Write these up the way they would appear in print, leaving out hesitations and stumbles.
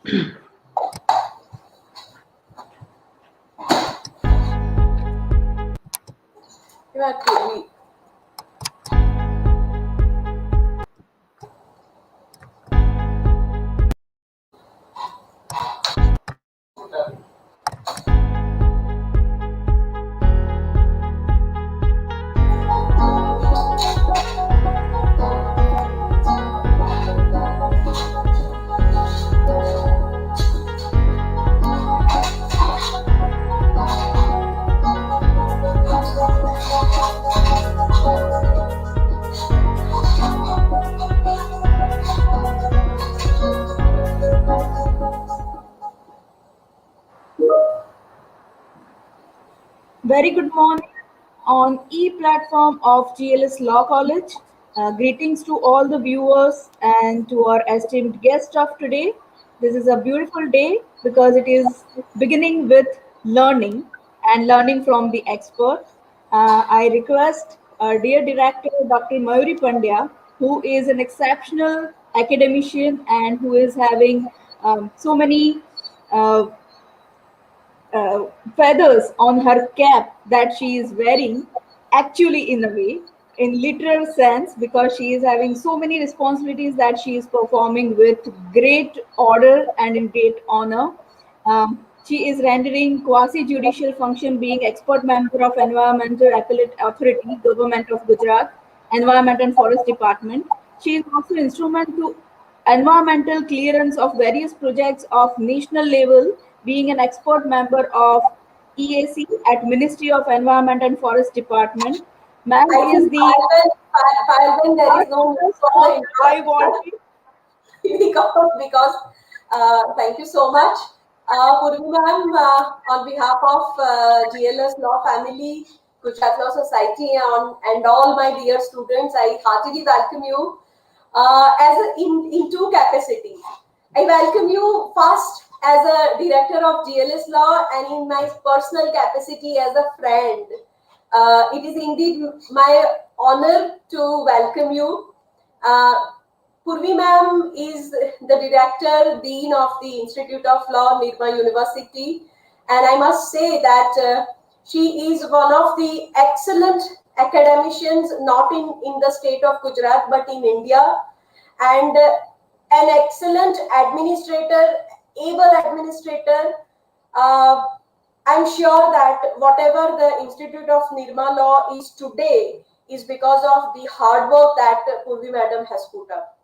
You are Purvi. Very good morning on e-platform of GLS Law College. Greetings to all the viewers and to our esteemed guest of today. This is a beautiful day because it is beginning with learning and learning from the expert. I request our dear director, Dr. Mayuri Pandya, who is an exceptional academician and who is having so many uh, uh, feathers on her cap that she is wearing, actually in a way, in literal sense, because she is having so many responsibilities that she is performing with great order and in great honor. She is rendering quasi-judicial function, being expert member of Environmental Appellate Authority, Government of Gujarat, Environment and Forest Department. She is also instrumental to environmental clearance of various projects of national level, being an expert member of EAC at Ministry of Environment and Forest Department. Ma'am I is think the Parvan, there is no need for the high introduction voltage. because thank you so much. Purvi ma'am, on behalf of GLS Law Family, Gujarat Law Society, and all my dear students, I heartily welcome you in two capacities. I welcome you first as a director of GLS Law and in my personal capacity as a friend. It is indeed my honor to welcome you. Uh, Purvi ma'am is the director, dean of the Institute of Law, Nirma University, and I must say that she is one of the excellent academicians, not in the state of Gujarat, but in India, and an excellent administrator, able administrator. Uh, I'm sure that whatever the Institute of Nirma Law is today is because of the hard work that Purvi madam has put up.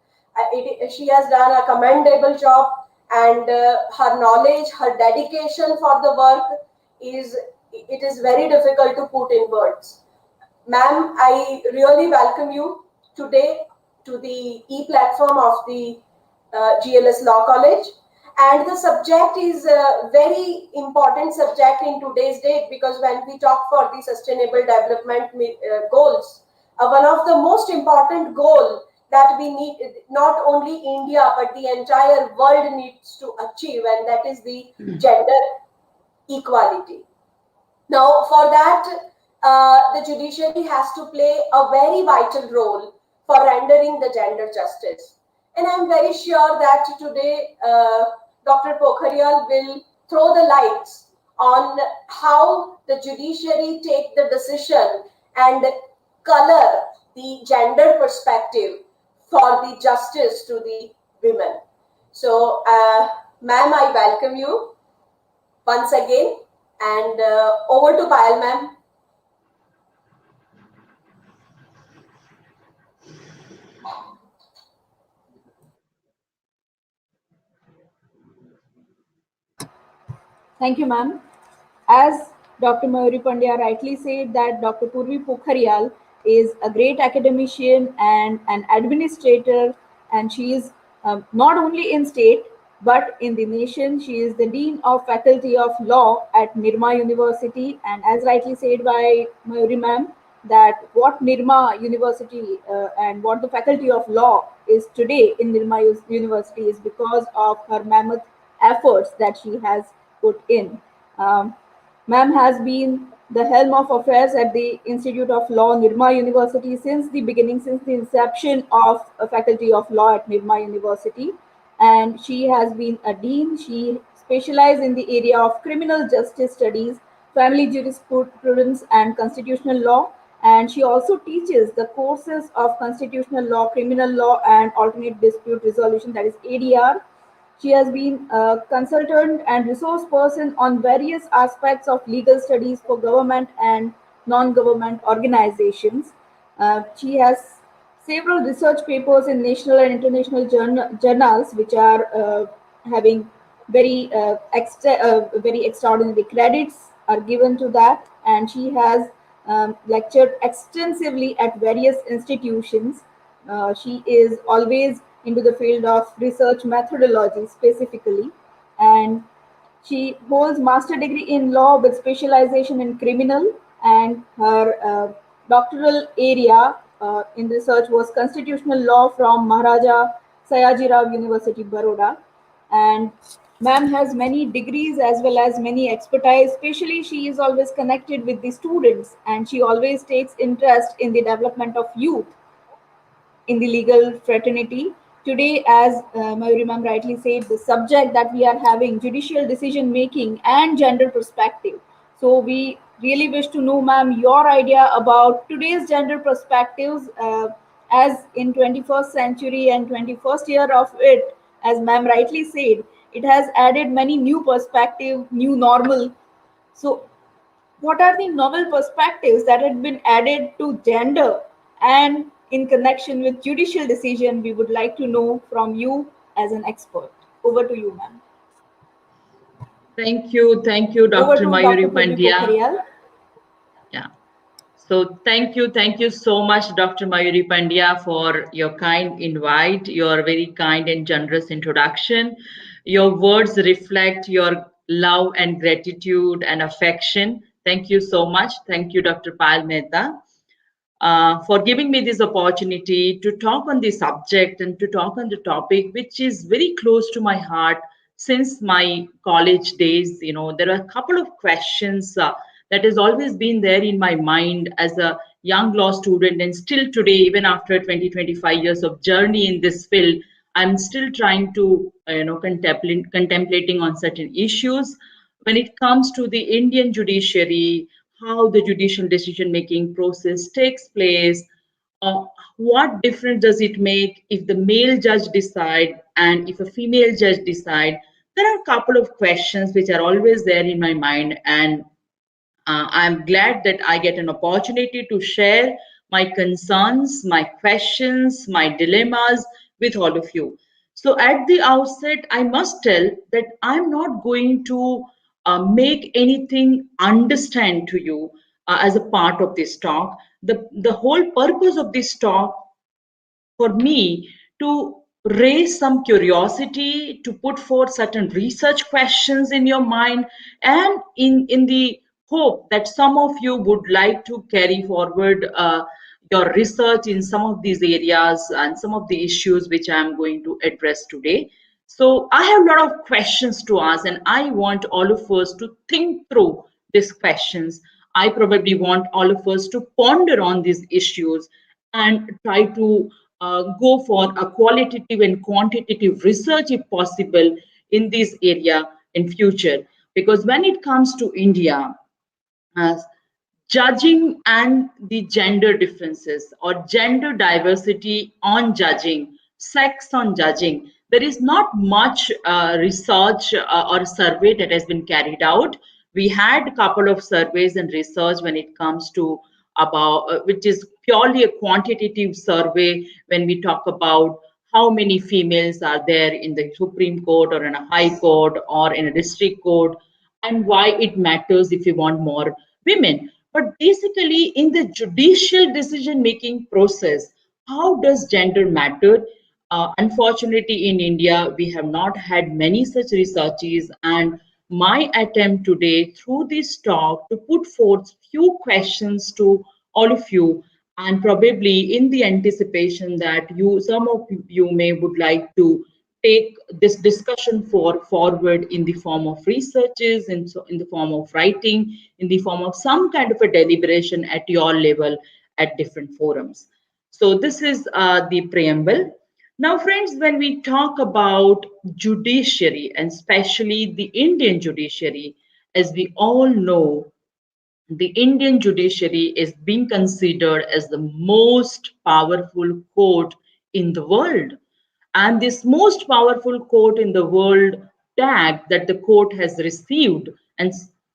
She has done a commendable job, and her knowledge, her dedication for the work is it is very difficult to put in words. Ma'am, I really welcome you today to the e-platform of the GLS Law College. And the subject is a very important subject in today's date, because when we talk for the sustainable development goals, one of the most important goal that we need, not only India but the entire world needs to achieve, and that is the gender equality. Now, for that, the judiciary has to play a very vital role for rendering the gender justice. And I'm very sure that today Dr. Pokhariyal will throw the lights on how the judiciary take the decision and color the gender perspective for the justice to the women. So, ma'am, I welcome you once again, and over to Payal ma'am. Thank you, ma'am. As Dr. Mayuri Pandya rightly said, that Dr. Purvi Pokhariyal is a great academician and an administrator, and she is not only in state but in the nation. She is the dean of Faculty of Law at Nirma University, and as rightly said by Mayuri ma'am, that what Nirma University and what the Faculty of Law is today in Nirma University is because of her mammoth efforts that she has put in. Um, Ma'am has been the helm of affairs at the Institute of Law, Nirma University, since the beginning, since the inception of a Faculty of Law at Nirma University. and she has been a dean. She specialized in the area of criminal justice studies, family jurisprudence, and constitutional law. And she also teaches the courses of constitutional law, criminal law, and alternate dispute resolution, that is ADR. She has been a consultant and resource person on various aspects of legal studies for government and non government organizations. She has several research papers in national and international journals, which are having very extraordinary credits are given to that. And she has lectured extensively at various institutions. She is always into the field of research methodology specifically, and she holds master degree in law with specialization in criminal, and her doctoral area in research was constitutional law from Maharaja Sayajirao University, Baroda. And ma'am has many degrees as well as many expertise. Especially, she is always connected with the students, and she always takes interest in the development of youth in the legal fraternity. Today, as Mayuri ma'am rightly said, the subject that we are having judicial decision making and gender perspective. So we really wish to know, ma'am, your idea about today's gender perspectives as in 21st century and 21st year of it, as ma'am rightly said, it has added many new perspective, new normal. So what are the novel perspectives that had been added to gender? And in connection with judicial decision, we would like to know from you as an expert. Over to you, ma'am. Thank you, Over Dr. to Mayuri Dr. Purvi Pandya. Pokhariyal. Yeah. So thank you so much, Dr. Mayuri Pandya, for your kind invite, your very kind and generous introduction. Your words reflect your love and gratitude and affection. Thank you so much. Thank you, Dr. Pal Mehta, for giving me this opportunity to talk on the subject and to talk on the topic, which is very close to my heart since my college days. You know, there are a couple of questions that has always been there in my mind as a young law student, and still today, even after 20-25 years of journey in this field, I'm still trying to, contemplating on certain issues when it comes to the Indian judiciary, how the judicial decision making process takes place, uh, what difference does it make if the male judge decide and if a female judge decide. There are a couple of questions which are always there in my mind, and I'm glad that I get an opportunity to share my concerns, my questions, my dilemmas with all of you. So, at the outset, I must tell that I'm not going to make anything understand to you as a part of this talk. The whole purpose of this talk for me to raise some curiosity, to put forth certain research questions in your mind, and in the hope that some of you would like to carry forward your research in some of these areas and some of the issues which I am going to address today. So I have a lot of questions to ask, and I want all of us to think through these questions. I probably want all of us to ponder on these issues and try to go for a qualitative and quantitative research if possible in this area in future. Because when it comes to India, uh, judging and the gender differences or gender diversity on judging, sex on judging, there is not much research or survey that has been carried out. We had a couple of surveys and research when it comes to about which is purely a quantitative survey when we talk about how many females are there in the Supreme Court or in a High Court or in a district court, and why it matters if you want more women. But basically, in the judicial decision making process, how does gender matter? Unfortunately, in India, we have not had many such researches, and my attempt today through this talk to put forth few questions to all of you, and probably in the anticipation that you, some of you may would like to take this discussion forward in the form of researches, and so in the form of writing, in the form of some kind of a deliberation at your level at different forums. So this is the preamble. Now, friends, when we talk about judiciary, and especially the Indian judiciary, as we all know, the Indian judiciary is being considered as the most powerful court in the world. And this most powerful court in the world tag that the court has received, and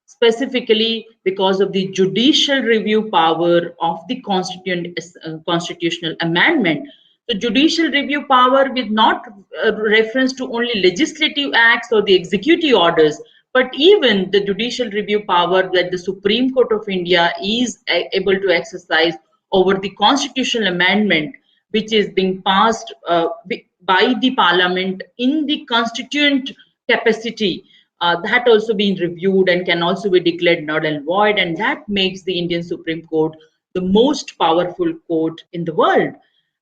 specifically because of the judicial review power of the constitutional amendment. The judicial review power with not reference to only legislative acts or the executive orders, but even the judicial review power that the Supreme Court of India is able to exercise over the constitutional amendment which is being passed by the parliament in the constituent capacity, that also being reviewed and can also be declared null and void, and that makes the Indian Supreme Court the most powerful court in the world.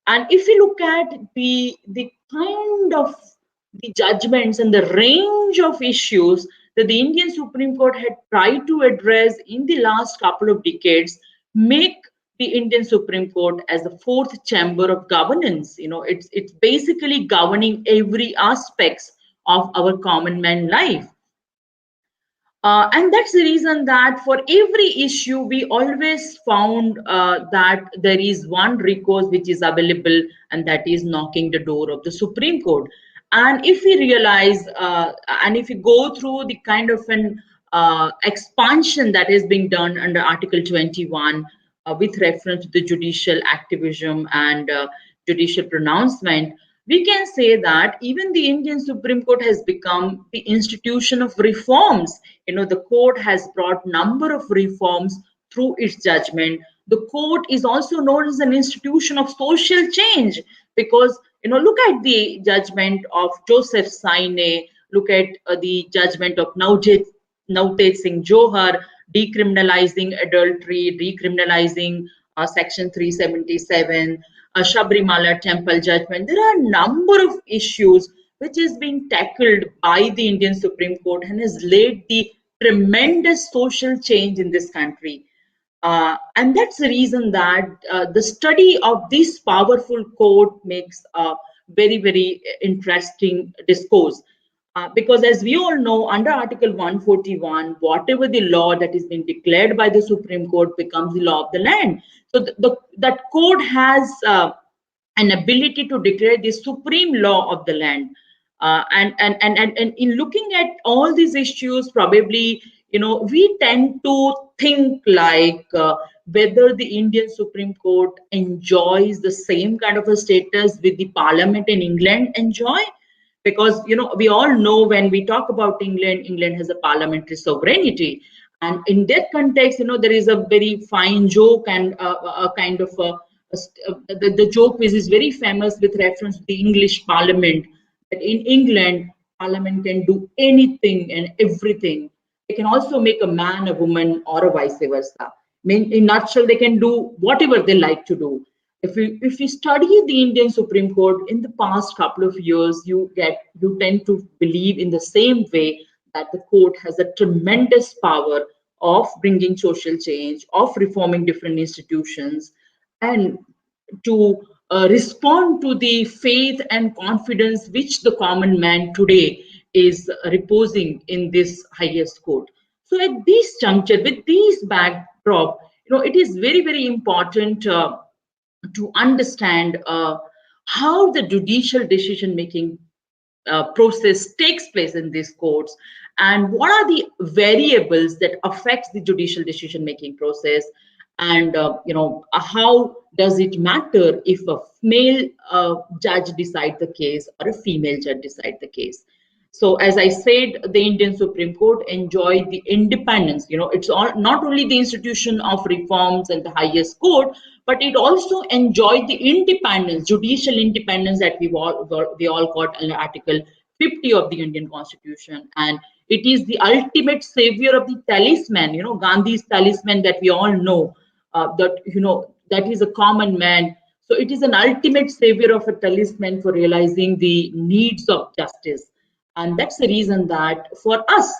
And if you look at the kind of the judgments and the range of issues that the Indian Supreme Court had tried to address in the last couple of decades, make the Indian Supreme Court as the fourth chamber of governance. You know, it's basically governing every aspects of our common man life. And that's the reason that for every issue, we always found that there is one recourse which is available, and that is knocking the door of the Supreme Court. And if we realize, and if we go through the kind of an expansion that is being done under Article 21 with reference to the judicial activism and judicial pronouncement, we can say that even the Indian Supreme Court has become the institution of reforms. You know, the court has brought number of reforms through its judgment. The court is also known as an institution of social change because, you know, look at the judgment of Joseph Saine, look at the judgment of Navjot Singh Johar, decriminalizing adultery, decriminalizing Section 377, Sabrimala temple judgment. There are a number of issues which is being tackled by the Indian Supreme Court and has led the tremendous social change in this country. And that's the reason that the study of this powerful court makes a very, very interesting discourse. Because as we all know, under Article 141, whatever the law that is being declared by the Supreme Court becomes the law of the land. So that court has an ability to declare the supreme law of the land. And in looking at all these issues, probably, you know, we tend to think like whether the Indian Supreme Court enjoys the same kind of a status with the Parliament in England enjoy. Because, you know, we all know when we talk about England, England has a parliamentary sovereignty. And in that context, you know, there is a very fine joke and a kind of the joke which is very famous with reference to the English Parliament, that in England, Parliament can do anything and everything. They can also make a man a woman or a vice versa. I mean, in a nutshell, they can do whatever they like to do. If you study the Indian Supreme Court in the past couple of years, you tend to believe in the same way that the court has a tremendous power of bringing social change, of reforming different institutions, and to respond to the faith and confidence which the common man today is reposing in this highest court. So at this juncture, with this backdrop, you know, it is very, very important to understand how the judicial decision making process takes place in these courts, and what are the variables that affects the judicial decision making process, and you know, how does it matter if a male judge decide the case or a female judge decide the case. So as I said, the Indian Supreme Court enjoyed the independence. You know, it's not only the institution of reforms and the highest court, but it also enjoyed the independence, judicial independence that we all got in Article 50 of the Indian Constitution. And it is the ultimate savior of the talisman, you know, Gandhi's talisman that we all know, that, you know, that is a common man. So it is an ultimate savior of a talisman for realizing the needs of justice. And that's the reason that for us,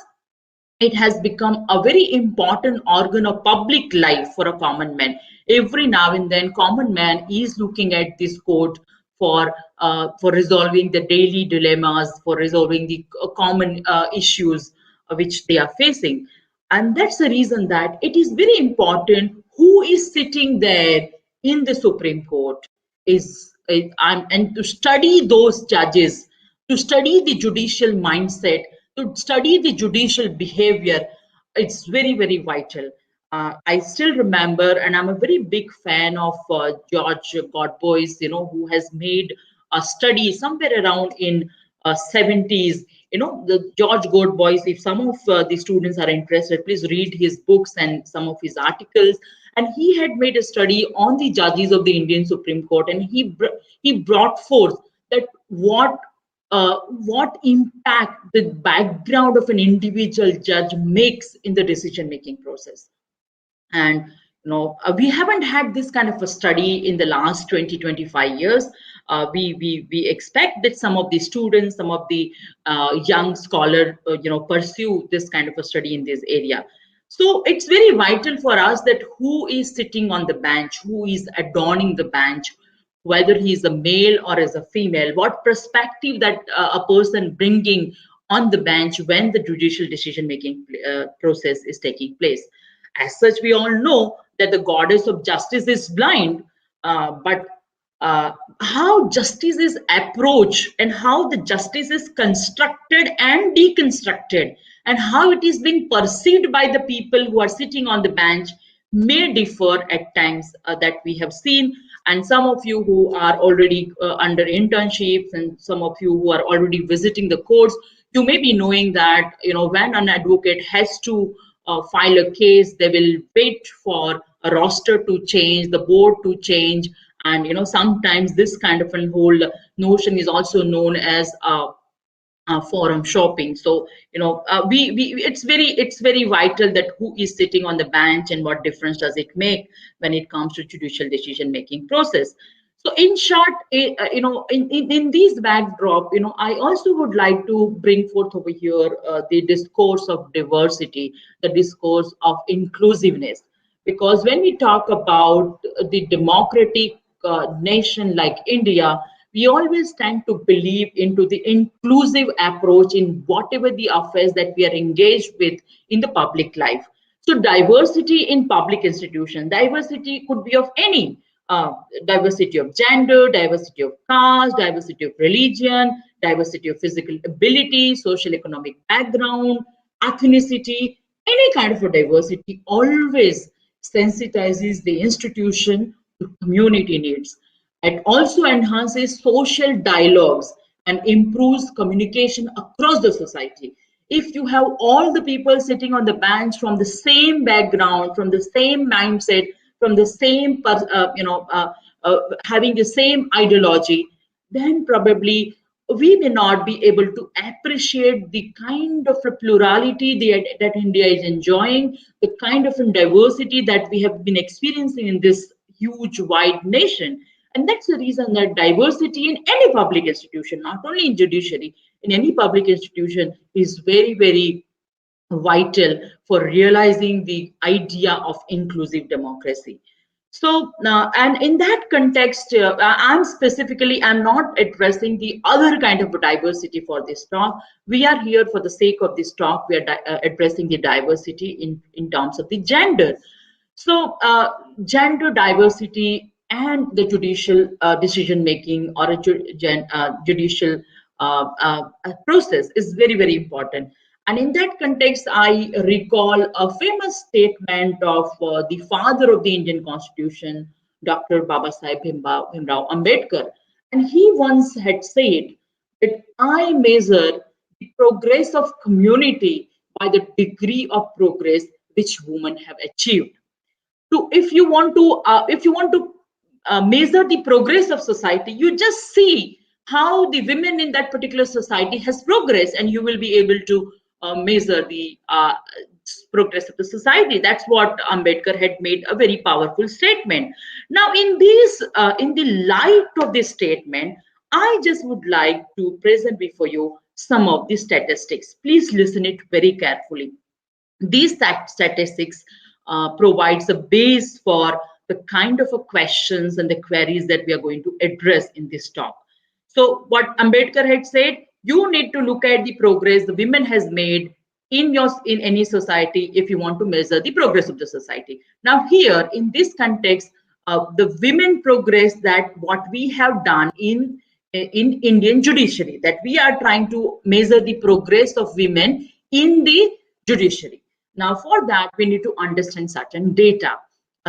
it has become a very important organ of public life for a common man. Every now and then, common man is looking at this court for for resolving the daily dilemmas, for resolving the common issues which they are facing. And that's the reason that it is very important who is sitting there in the Supreme Court and to study those judges, to study the judicial mindset, to study the judicial behavior. It's very, very vital. I still remember, and I'm a very big fan of George Godboys, who has made a study somewhere around in 70s. The George Godboys, if some of the students are interested, please read his books and some of his articles. And he had made a study on the judges of the Indian Supreme Court, and he brought forth that what impact the background of an individual judge makes in the decision making process. And we haven't had this kind of a study in the last 20-25 years. We expect that some of the students, some of the young scholar pursue this kind of a study in this area. So it's very vital for us that who is sitting on the bench, who is adorning the bench, whether he is a male or as a female, what perspective that a person bringing on the bench when the judicial decision making process is taking place. As such, we all know that the goddess of justice is blind, but how justice is approached and how the justice is constructed and deconstructed and how it is being perceived by the people who are sitting on the bench may differ at times, that we have seen. And some of you who are already under internships and some of you who are already visiting the courts, you may be knowing that when an advocate has to file a case, they will wait for a roster to change, the board to change, and sometimes this kind of a whole notion is also known as forum shopping. So it's very vital that who is sitting on the bench and what difference does it make when it comes to judicial decision making process. So in short, in these backdrop, I also would like to bring forth over here the discourse of diversity, the discourse of inclusiveness, because when we talk about the democratic nation like India, we always tend to believe into the inclusive approach in whatever the affairs that we are engaged with in the public life. So diversity in public institutions, diversity could be of any diversity of gender, diversity of caste, diversity of religion, diversity of physical ability, social economic background, ethnicity, any kind of a diversity always sensitizes the institution to community needs. It also enhances social dialogues and improves communication across the society. If you have all the people sitting on the bench from the same background, from the same mindset, from the same, having the same ideology, then probably we may not be able to appreciate the kind of a plurality that India is enjoying, the kind of diversity that we have been experiencing in this huge, wide nation. And that's the reason that diversity in any public institution, not only in judiciary, in any public institution is very, very vital for realizing the idea of inclusive democracy. So, and in that context, I'm not addressing the other kind of diversity for this talk. We are here for the sake of this talk. We are addressing the diversity in terms of the gender. So, gender diversity and the judicial decision making or a judicial process is very, very important. And in that context, I recall a famous statement of the father of the Indian Constitution, Dr. Babasaheb Bhimrao Ambedkar. And he once had said that I measure the progress of community by the degree of progress which women have achieved. So if you want to measure the progress of society, you just see how the women in that particular society has progressed, and you will be able to measure the progress of the society. That's what Ambedkar had made a very powerful statement. Now, in the light of this statement, I just would like to present before you some of the statistics. Please listen it very carefully. These statistics provides a base for the kind of questions and the queries that we are going to address in this talk. So what Ambedkar had said, you need to look at the progress the women has made in any society if you want to measure the progress of the society. Now here in this context, the women progress, that what we have done in Indian judiciary, that we are trying to measure the progress of women in the judiciary. Now for that we need to understand certain data,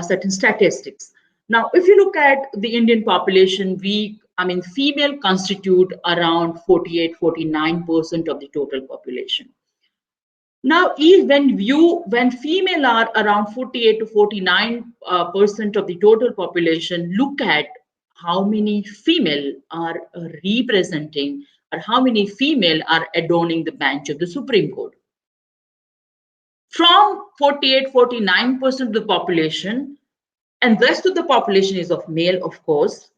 certain statistics. Now if you look at the Indian population, female constitute around 48-49% of the total population. Now, when female are around 48 to 49% of the total population, look at how many female are representing, or how many female are adorning the bench of the Supreme Court. From 48-49% of the population, and rest of the population is of male, of course,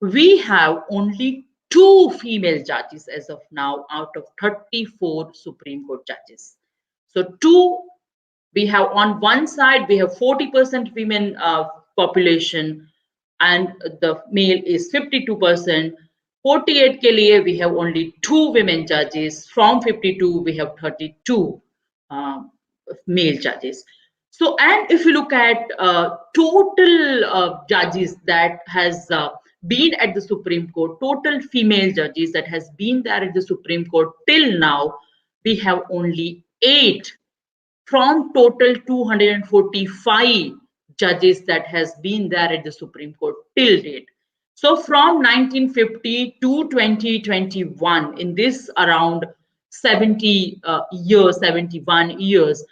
we have only 2 female judges as of now out of 34 Supreme Court judges. So 2, we have on one side, we have 40% women population, and the male is 52%. 48 ke liye, we have only 2 women judges. From 52, we have 32 male judges. So, and if you look at total judges that has been at the Supreme Court, total female judges that has been there at the Supreme Court till now, we have only 8 from total 245 judges that has been there at the Supreme Court till date. So from 1950 to 2021, in this around 70 years, 71 years,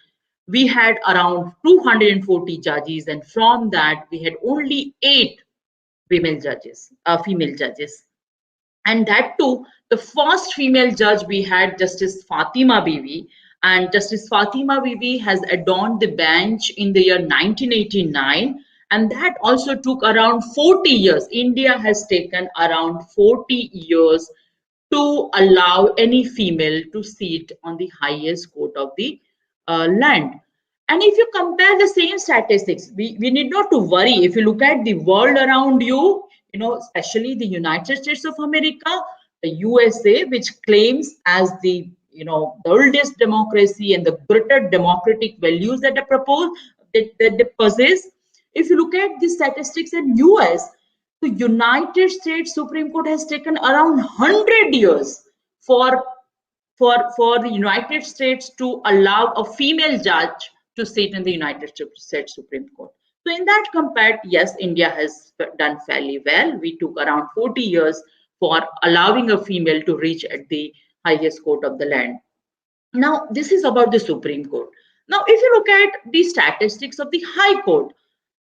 we had around 240 judges, and from that we had only 8 female judges. And that too, the first female judge we had, Justice Fatima Bibi, and Justice Fatima Bibi has adorned the bench in the year 1989, and that also took around 40 years. India has taken around 40 years to allow any female to sit on the highest court of the land. And if you compare the same statistics, we need not to worry. If you look at the world around you, especially the United States of America, the USA, which claims as the oldest democracy and the greater democratic values that they possess. If you look at the statistics in US, the United States Supreme Court has taken around 100 years for the United States to allow a female judge to sit in the United States Supreme Court. So in that compared, yes, India has done fairly well. We took around 40 years for allowing a female to reach at the highest court of the land. Now, this is about the Supreme Court. Now, if you look at the statistics of the High Court,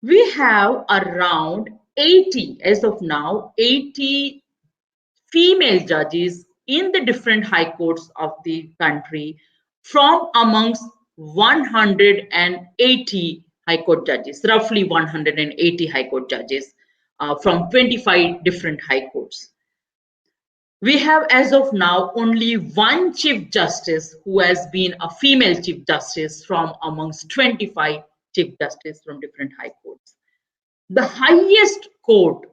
we have around 80, as of now, 80 female judges in the different high courts of the country from amongst 180 high court judges, roughly 180 high court judges from 25 different high courts. We have as of now only 1 Chief Justice who has been a female Chief Justice from amongst 25 Chief Justice from different high courts. The highest court,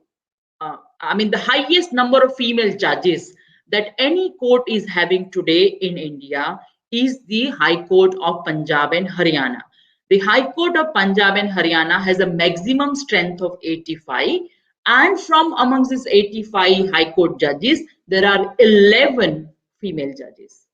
the highest number of female judges that any court is having today in India is the High Court of Punjab and Haryana. The High Court of Punjab and Haryana has a maximum strength of 85, and from amongst these 85 High Court judges, there are 11 female judges.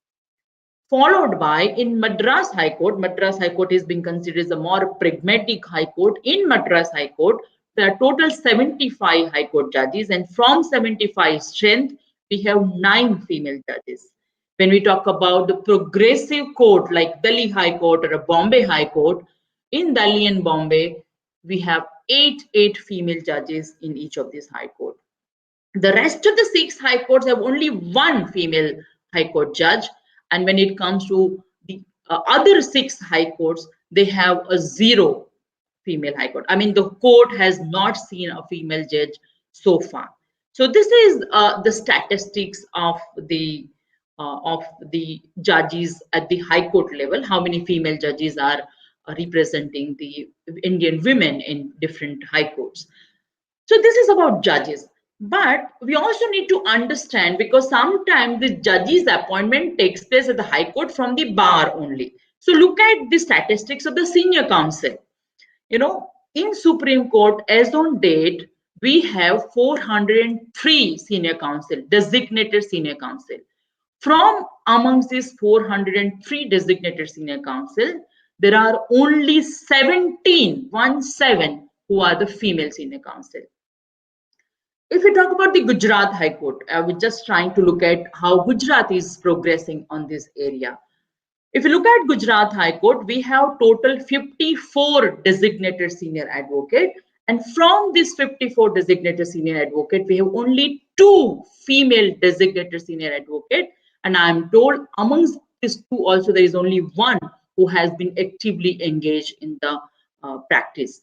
Followed by in Madras High Court. Madras High Court is being considered as a more pragmatic High Court. In Madras High Court, there are total 75 High Court judges, and from 75 strength, we have 9 female judges. When we talk about the progressive court like Delhi High Court or a Bombay High Court, in Delhi and Bombay, we have 8 female judges in each of these high court. The rest of the 6 high courts have only 1 female high court judge, and when it comes to the other 6 high courts, they have a 0 female high court. The court has not seen a female judge so far. So this is the statistics of the judges at the high court level. How many female judges are representing the Indian women in different high courts? So this is about judges. But we also need to understand, because sometimes the judge's appointment takes place at the High Court from the bar only. So look at the statistics of the senior counsel. In Supreme Court, as on date, we have 403 senior counsel, designated senior counsel. From amongst these 403 designated senior counsel, there are only 17, 17, who are the female senior counsel. If we talk about the Gujarat High Court, we're just trying to look at how Gujarat is progressing on this area. If you look at Gujarat High Court, we have total 54 designated senior advocate. And from this 54 designated senior advocate, we have only 2 female designated senior advocate. And I'm told amongst these 2 also, there is only 1 who has been actively engaged in the practice.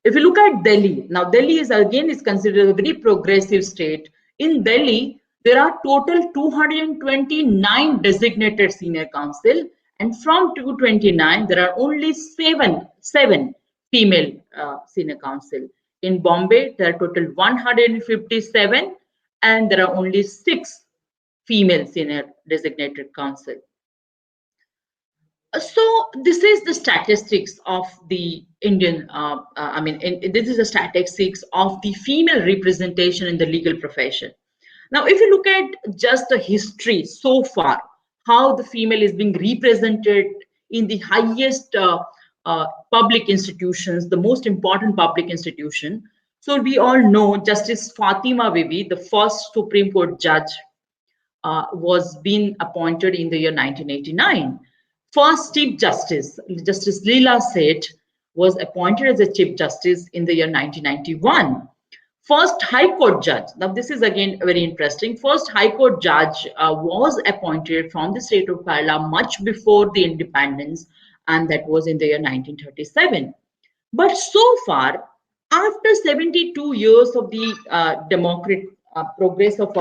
If you look at Delhi, now Delhi is considered a very progressive state. In Delhi, there are total 229 designated senior counsel, and from 229, there are only seven female senior counsel. In Bombay, there are total 157, and there are only 6 female senior designated counsel. So this is the statistics of the Indian, this is the statistics of the female representation in the legal profession. Now, if you look at just the history so far, how the female is being represented in the highest public institutions, the most important public institution. So we all know Justice Fatima Bibi, the first Supreme Court judge, was being appointed in the year 1989. First Chief Justice, Justice Leela Seth, was appointed as a Chief Justice in the year 1991. First High Court judge, now this is again very interesting. First High Court judge was appointed from the state of Kerala much before the independence, and that was in the year 1937. But so far, after 72 years of the democratic progress of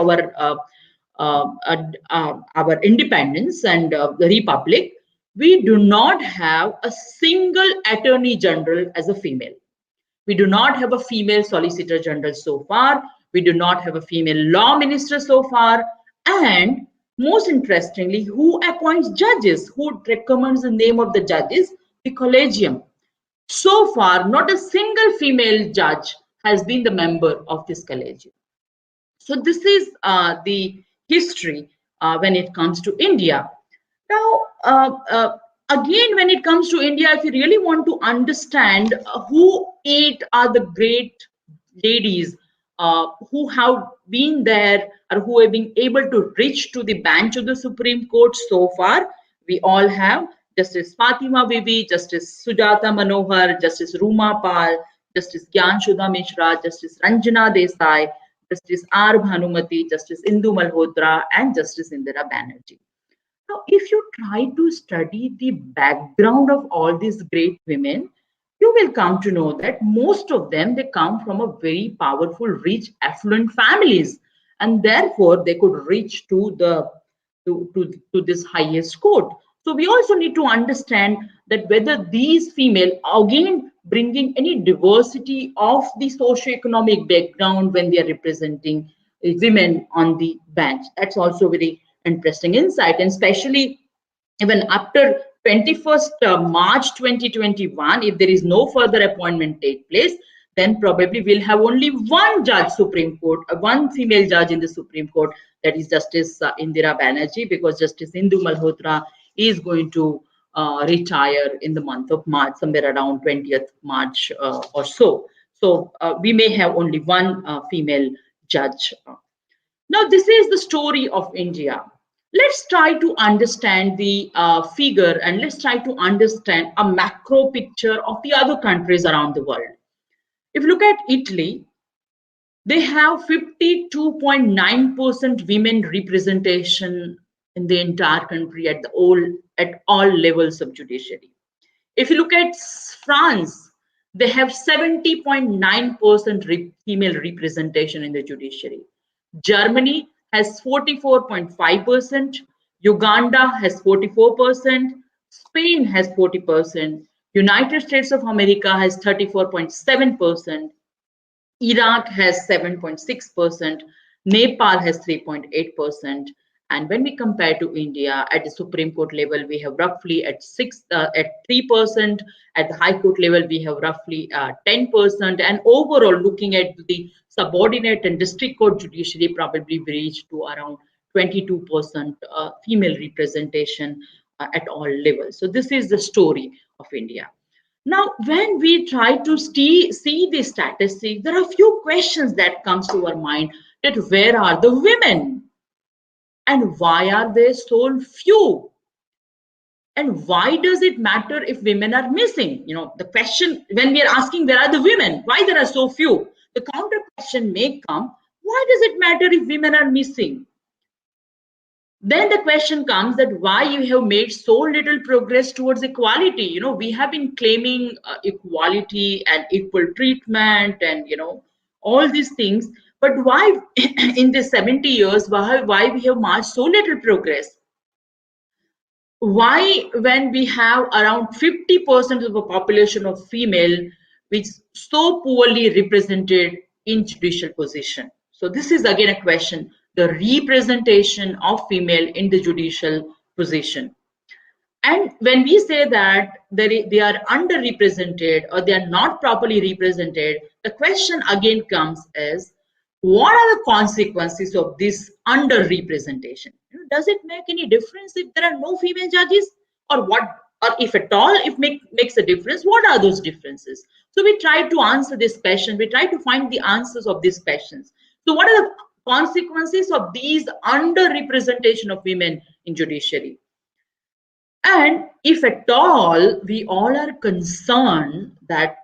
our independence and the republic, we do not have a single attorney general as a female. We do not have a female solicitor general so far. We do not have a female law minister so far. And most interestingly, who appoints judges? Who recommends the name of the judges? The collegium. So far, not a single female judge has been the member of this collegium. So this is the history when it comes to India. Now, again, when it comes to India, if you really want to understand who 8 are the great ladies who have been there or who have been able to reach to the bench of the Supreme Court so far, we all have Justice Fatima Bibi, Justice Sujata Manohar, Justice Ruma Pal, Justice Gyansudha Mishra, Justice Ranjana Desai, Justice R. Bhanumati, Justice Indu Malhotra, and Justice Indira Banerjee. Now, if you try to study the background of all these great women, you will come to know that most of them, they come from a very powerful, rich, affluent families, and therefore they could reach to this highest court. So we also need to understand that whether these female, again, bringing any diversity of the socio-economic background when they are representing women on the bench. That's also very interesting insight, and especially even after 21st March 2021, if there is no further appointment take place, then probably we'll have only one judge Supreme Court, one female judge in the Supreme Court, that is Justice Indira Banerjee, because Justice Indu Malhotra is going to retire in the month of March, somewhere around 20th March or so. So we may have only one female judge. Now, this is the story of India. Let's try to understand the figure, and let's try to understand a macro picture of the other countries around the world. If you look at Italy, they have 52.9% women representation in the entire country at all levels of judiciary. If you look at France, they have 70.9% female representation in the judiciary. Germany has 44.5%, Uganda has 44%, Spain has 40%, United States of America has 34.7%, Iraq has 7.6%, Nepal has 3.8%, and when we compare to India at the Supreme Court level, we have roughly at 3%. At the High Court level, we have roughly 10%, and overall, looking at the subordinate and district court judiciary, probably we reach to around 22% female representation at all levels. So this is the story of India. Now, when we try to see the statistics, there are a few questions that comes to our mind, that where are the women? And why are they so few? And why does it matter if women are missing? You know, the question when we are asking where are the women, why there are so few? The counter question may come, why does it matter if women are missing? Then the question comes that why you have made so little progress towards equality. You know, we have been claiming equality and equal treatment and, you know, all these things. But why in the 70 years, why we have marched so little progress? Why, when we have around 50% of the population of female, which so poorly represented in judicial position? So this is again a question, the representation of female in the judicial position. And when we say that they are underrepresented or they are not properly represented, the question again comes as, what are the consequences of this underrepresentation? Does it make any difference if there are no female judges, or what, or if at all, if makes a difference, what are those differences? So we try to answer this question. We try to find the answers of these questions. So what are the consequences of these underrepresentation of women in judiciary? And if at all we all are concerned that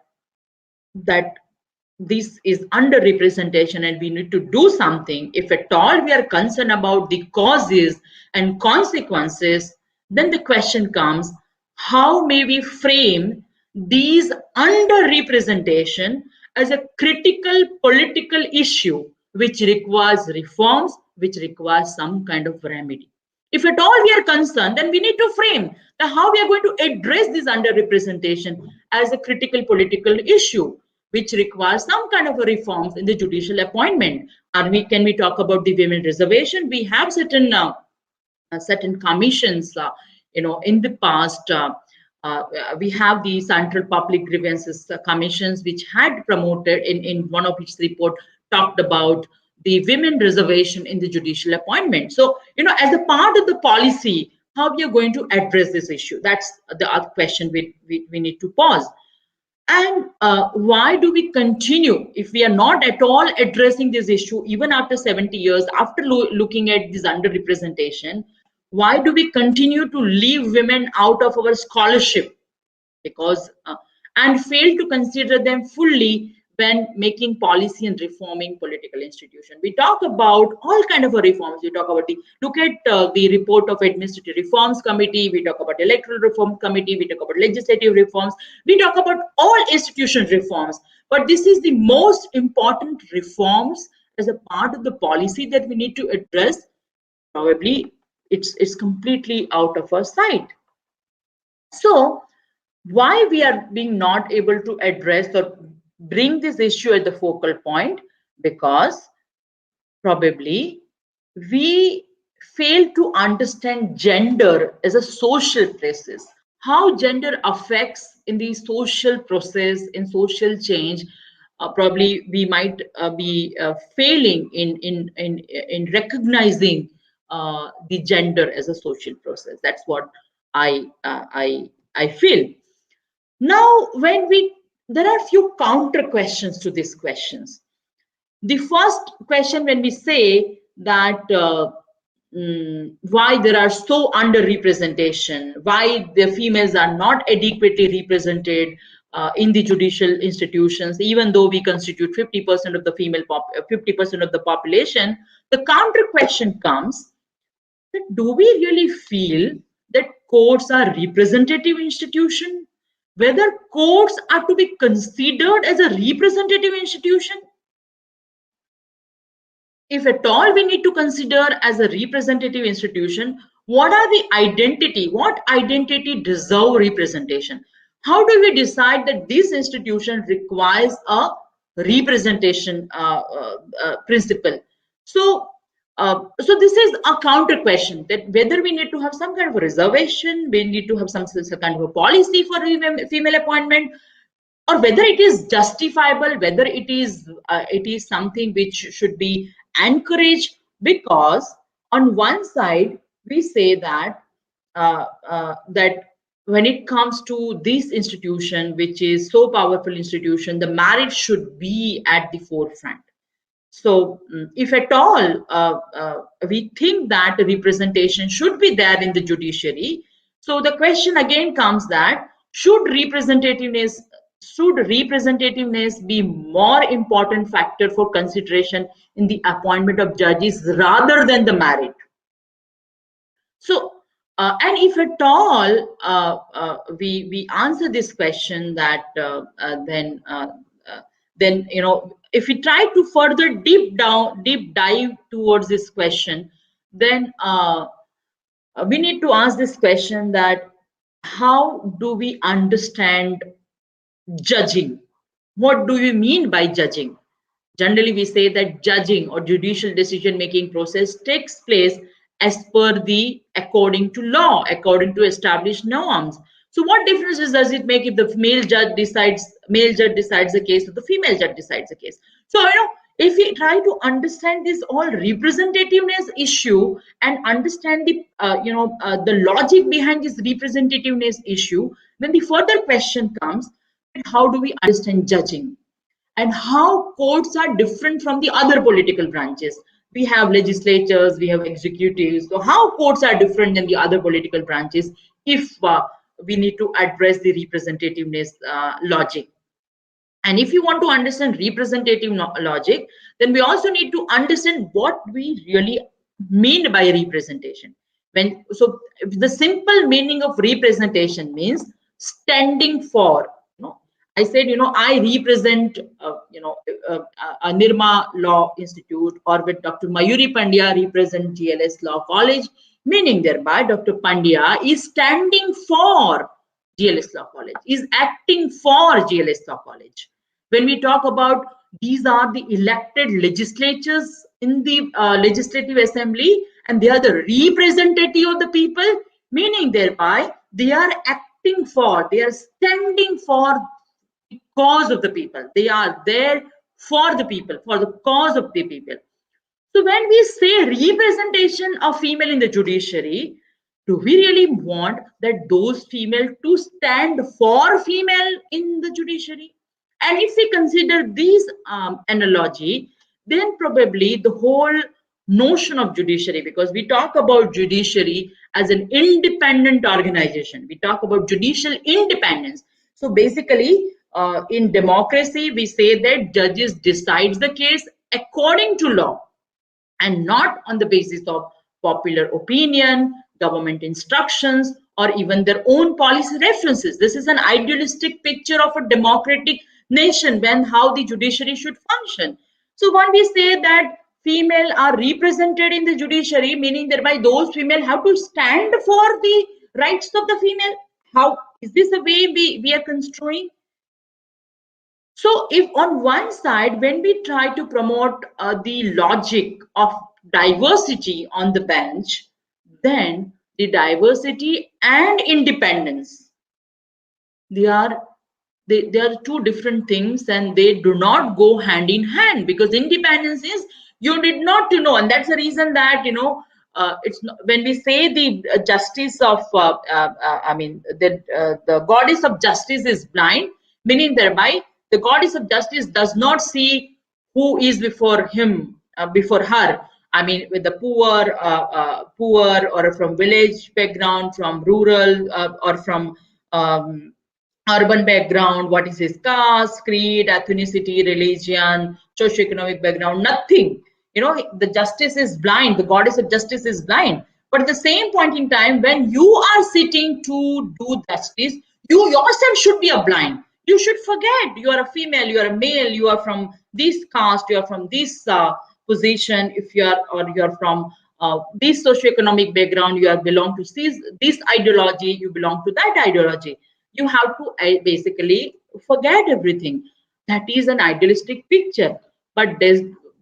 this is underrepresentation and we need to do something, if at all we are concerned about the causes and consequences, then the question comes, how may we frame these underrepresentation as a critical political issue which requires reforms, which requires some kind of remedy? If at all we are concerned, then we need to frame how we are going to address this underrepresentation as a critical political issue which requires some kind of a reforms in the judicial appointment. Can we talk about the women reservation? We have certain commissions, in the past. We have the Central Public Grievances Commissions, which had promoted in one of its report talked about the women reservation in the judicial appointment. So, as a part of the policy, how we are going to address this issue? That's the other question we need to pause. And why do we continue, if we are not at all addressing this issue, even after 70 years, after looking at this underrepresentation, why do we continue to leave women out of our scholarship? Because and fail to consider them fully when making policy and reforming political institutions. We talk about all kind of reforms. We talk about look at the report of Administrative Reforms Committee. We talk about Electoral Reform Committee. We talk about legislative reforms. We talk about all institution reforms. But this is the most important reforms as a part of the policy that we need to address. Probably it's completely out of our sight. So why we are being not able to address or bring this issue at the focal point? Because probably we fail to understand gender as a social process, how gender affects in the social process, in social change. Probably we might be failing in recognizing the gender as a social process. That's what I feel. Now, there are a few counter questions to these questions. The first question, when we say that why there are so underrepresentation, why the females are not adequately represented in the judicial institutions, even though we constitute 50% of the 50% of the population, the counter question comes that do we really feel that courts are representative institution? Whether courts are to be considered as a representative institution? If at all we need to consider as a representative institution, what are the identity? What identity deserve representation? How do we decide that this institution requires a representation principle. So, so this is a counter question, that whether we need to have some kind of a reservation, we need to have some kind of a policy for female appointment, or whether it is justifiable, whether it is something which should be encouraged. Because on one side we say that that when it comes to this institution, which is so powerful institution, the marriage should be at the forefront. So, if at all we think that representation should be there in the judiciary, so the question again comes that should representativeness be more important factor for consideration in the appointment of judges rather than the merit? So, and if at all we answer this question, that then if we try to further deep dive towards this question, then we need to ask this question, that how do we understand judging? What do we mean by judging? Generally, we say that judging or judicial decision making process takes place as per the according to law, according to established norms. So what differences does it make if the male judge decides the case, or the female judge decides the case? So if we try to understand this all representativeness issue and understand the logic behind this representativeness issue, then the further question comes, how do we understand judging? And how courts are different from the other political branches. We have legislatures, we have executives. So how courts are different than the other political branches if we need to address the representativeness logic? And if you want to understand representative logic, then we also need to understand what we really mean by representation. So the simple meaning of representation means standing for. I said, I represent, a Nirma Law Institute, or with Dr. Mayuri Pandya represent GLS Law College, meaning thereby Dr. Pandya is standing for GLS Law College, is acting for GLS Law College. When we talk about these are the elected legislatures in the legislative assembly, and they are the representative of the people, meaning thereby they are acting for, they are standing for cause of the people. They are there for the people, for the cause of the people. So when we say representation of female in the judiciary, do we really want that those female to stand for female in the judiciary? And if we consider this analogy, then probably the whole notion of judiciary, because we talk about judiciary as an independent organization, we talk about judicial independence. So basically, in democracy, we say that judges decides the case according to law and not on the basis of popular opinion, government instructions, or even their own policy references. This is an idealistic picture of a democratic nation, when how the judiciary should function. So when we say that female are represented in the judiciary, meaning thereby those female have to stand for the rights of the female. How is this the way we are construing? So if on one side, when we try to promote the logic of diversity on the bench, then the diversity and independence, they are two different things, and they do not go hand in hand, because independence is you need not to know, and that's the reason that it's not, when we say the justice of the goddess of justice is blind, meaning thereby the goddess of justice does not see who is before him, before her. I mean, with the poor, or from village background, from rural, or from urban background, what is his caste, creed, ethnicity, religion, socioeconomic background, nothing. The justice is blind, the goddess of justice is blind. But at the same point in time, when you are sitting to do justice, you yourself should be a blind. You should forget you are a female, you are a male, you are from this caste, you are from this position, if you are from this socioeconomic background, you belong to this ideology, you belong to that ideology. You have to basically forget everything. that is an idealistic picture. But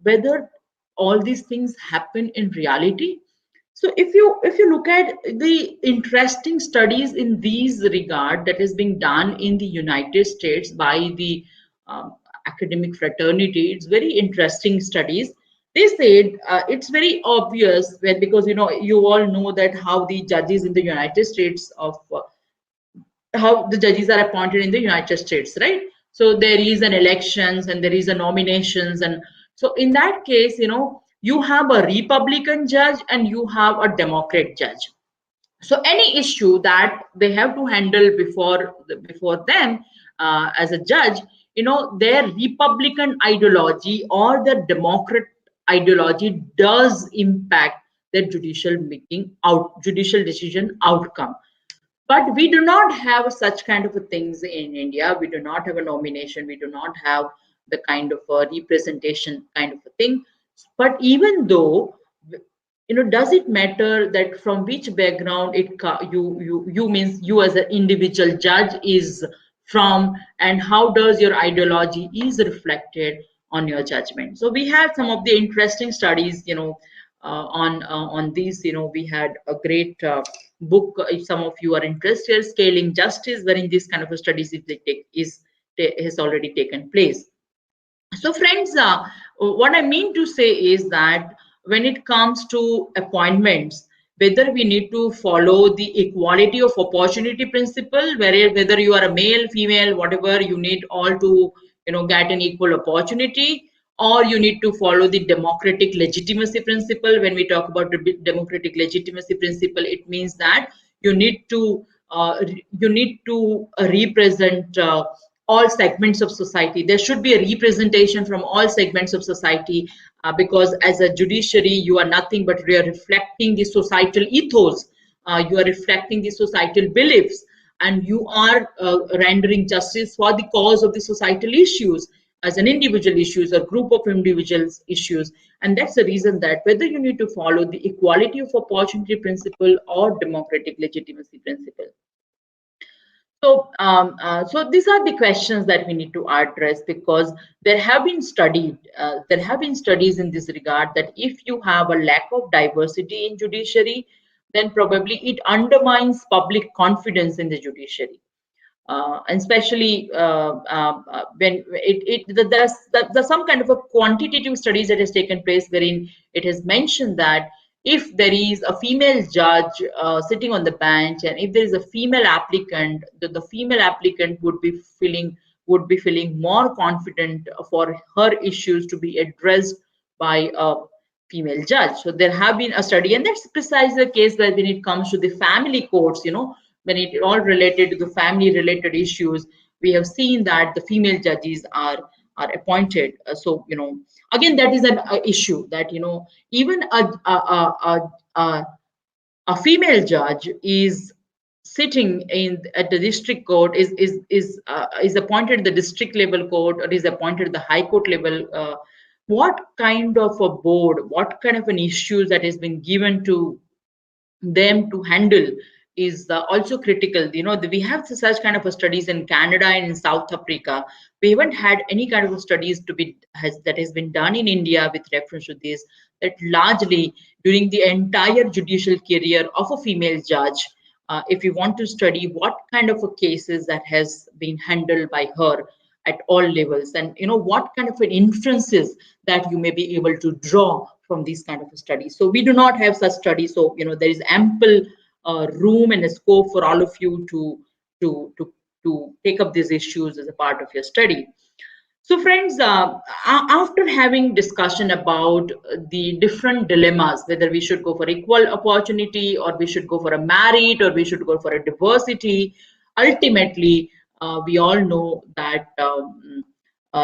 whether all these things happen in reality? So if you look at the interesting studies in these regard that is being done in the United States by the academic fraternity, it's very interesting studies. They said it's very obvious when, because you all know that how the judges in the United States of how the judges are appointed in the United States, right? So there is an elections and there is a nominations, and so in that case, you have a Republican judge and you have a Democrat judge. So any issue that they have to handle before them as a judge, their Republican ideology or the Democrat ideology does impact their judicial decision outcome. But we do not have such kind of a things in India. We do not have a nomination. We do not have the kind of a representation kind of a thing. But even though, does it matter that from which background you means you as an individual judge is from, and how does your ideology is reflected on your judgment? So we had some of the interesting studies, on these. We had a great book. If some of you are interested, Scaling Justice, wherein this kind of a studies has already taken place. So friends, what I mean to say is that when it comes to appointments, whether we need to follow the equality of opportunity principle, whether you are a male, female, whatever, you need all to get an equal opportunity, or you need to follow the democratic legitimacy principle. When we talk about the democratic legitimacy principle, it means that you need to represent all segments of society. There should be a representation from all segments of society, because as a judiciary, you are nothing but you are reflecting the societal ethos, you are reflecting the societal beliefs, and you are rendering justice for the cause of the societal issues, as an individual issues or group of individuals issues. And that's the reason that whether you need to follow the equality of opportunity principle or democratic legitimacy principle. So these are the questions that we need to address, because there have been studies in this regard that if you have a lack of diversity in judiciary, then probably it undermines public confidence in the judiciary. And especially when there's some kind of a quantitative studies that has taken place, wherein it has mentioned that if there is a female judge sitting on the bench, and if there is a female applicant, the female applicant would be feeling more confident for her issues to be addressed by a female judge. So there have been a study, and that's precisely the case that when it comes to the family courts, when it all related to the family related issues, we have seen that the female judges are appointed. So again, that is an issue that even a female judge is sitting at the district court, is appointed at the district level court, or is appointed at the high court level. What kind of a board, what kind of an issue that has been given to them to handle is also critical. We have such kind of a studies in Canada and in South Africa. We haven't had any kind of studies that has been done in India with reference to this, that largely during the entire judicial career of a female judge, if you want to study what kind of a cases that has been handled by her at all levels, and what kind of an inferences that you may be able to draw from these kind of studies. So we do not have such studies. So there is ample room and a scope for all of you to take up these issues as a part of your study. So friends, after having discussion about the different dilemmas, whether we should go for equal opportunity, or we should go for a merit, or we should go for a diversity, ultimately we all know that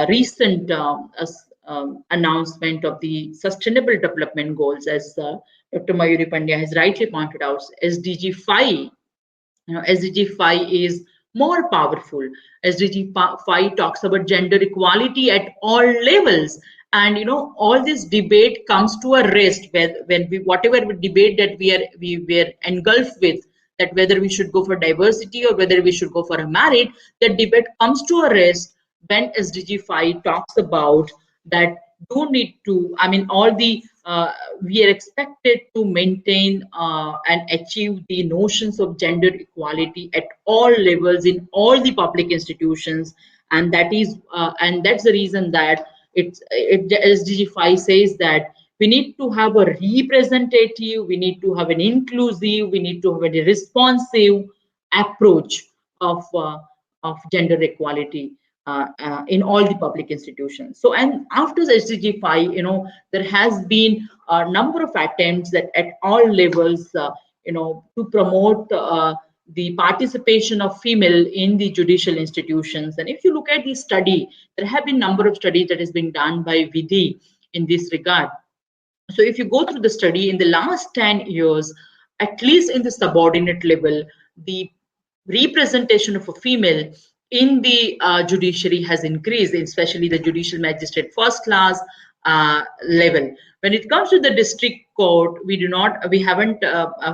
recent announcement of the Sustainable Development Goals, as Dr. Mayuri Pandya has rightly pointed out, SDG 5. SDG 5 is more powerful. SDG 5 talks about gender equality at all levels, and all this debate comes to a rest when we whatever debate that we were engulfed with, that whether we should go for diversity or whether we should go for a merit, the debate comes to a rest when SDG 5 talks about that do need to, I mean, all the we are expected to maintain and achieve the notions of gender equality at all levels in all the public institutions, and that is and that's the reason that SDG 5 says that we need to have a representative, we need to have an inclusive, we need to have a responsive approach of gender equality in all the public institutions. So, and after the SDG 5, there has been a number of attempts that at all levels, to promote the participation of female in the judicial institutions. And if you look at the study, there have been number of studies that has been done by Vidhi in this regard. So if you go through the study in the last 10 years, at least in the subordinate level, the representation of a female in the judiciary has increased, especially the judicial magistrate first class level. When it comes to the district court, we haven't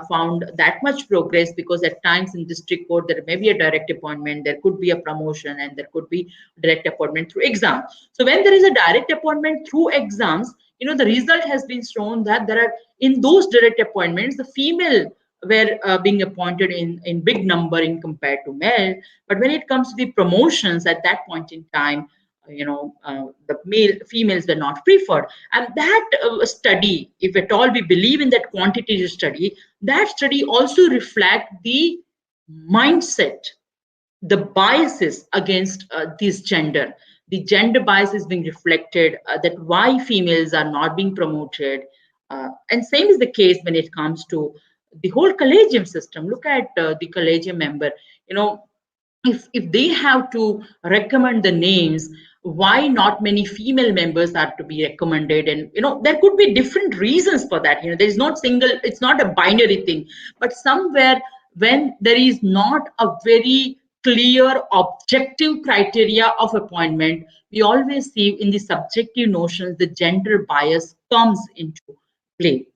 found that much progress, because at times in district court there may be a direct appointment, there could be a promotion, and there could be direct appointment through exam. So when there is a direct appointment through exams, the result has been shown that there are, in those direct appointments, the female were being appointed in big number in compared to male. But when it comes to the promotions at that point in time, the females were not preferred. And that study, if at all we believe in that quantitative study, that study also reflect the mindset, the biases against this gender. The gender bias is being reflected, that why females are not being promoted. And same is the case when it comes to the whole collegium system. Look at the collegium member. If they have to recommend the names, why not many female members are to be recommended? And there could be different reasons for that. There is not single, it's not a binary thing, but somewhere when there is not a very clear objective criteria of appointment, we always see in the subjective notions the gender bias comes into play.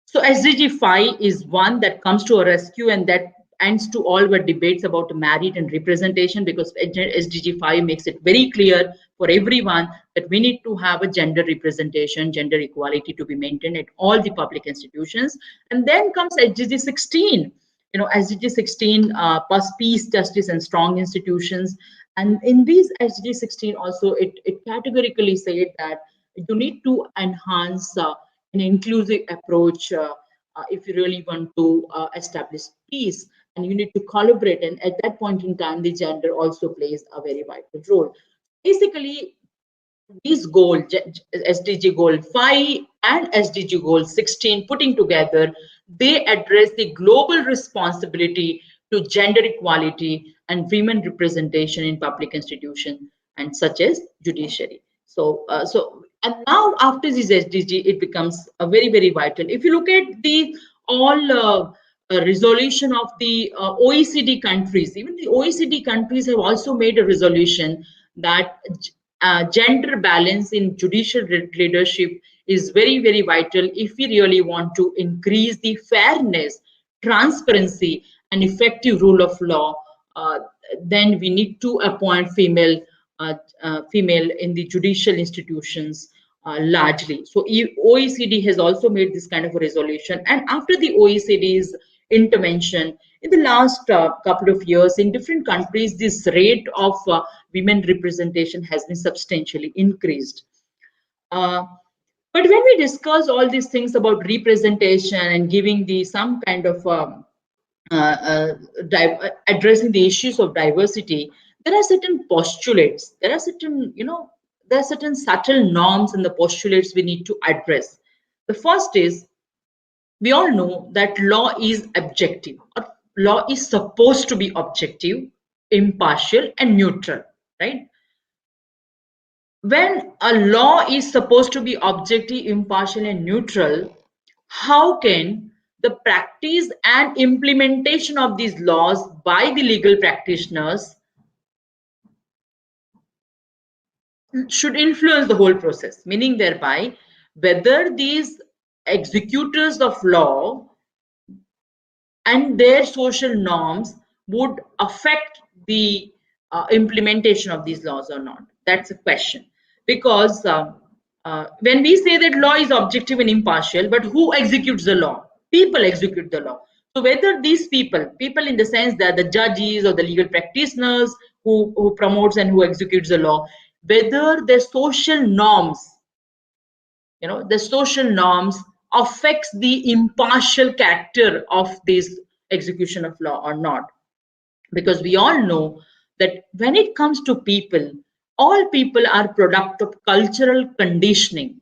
So SDG 5 is one that comes to a rescue, and that ends to all our debates about merit and representation, because SDG 5 makes it very clear for everyone that we need to have a gender representation, gender equality to be maintained at all the public institutions. And then comes SDG 16. SDG 16 peace, justice, and strong institutions. And in these SDG 16 also, it categorically said that you need to enhance an inclusive approach if you really want to establish peace, and you need to collaborate. And at that point in time, the gender also plays a very vital role. Basically, these goals, SDG goal 5 and SDG goal 16 putting together, they address the global responsibility to gender equality and women representation in public institutions, and such as judiciary. So, and now after this SDG, it becomes a very, very vital. If you look at the all resolution of the OECD countries, even the OECD countries have also made a resolution that gender balance in judicial leadership is very, very vital if we really want to increase the fairness, transparency, and effective rule of law. Then we need to appoint female in the judicial institutions largely. So OECD has also made this kind of a resolution. And after the OECD's intervention in the last couple of years in different countries, this rate of women representation has been substantially increased. But when we discuss all these things about representation and giving the some kind of addressing the issues of diversity, there are certain postulates, there are certain subtle norms and the postulates we need to address. The first is, we all know that law is objective, or law is supposed to be objective, impartial, and neutral, right? When a law is supposed to be objective, impartial, and neutral, how can the practice and implementation of these laws by the legal practitioners should influence the whole process? Meaning thereby, whether these executors of law and their social norms would affect the implementation of these laws or not? That's a question. Because when we say that law is objective and impartial, but who executes the law? People execute the law. So whether these people in the sense that the judges or the legal practitioners who promotes and who executes the law, whether the social norms, the social norms affects the impartial character of this execution of law or not. Because we all know that when it comes to people, all people are product of cultural conditioning.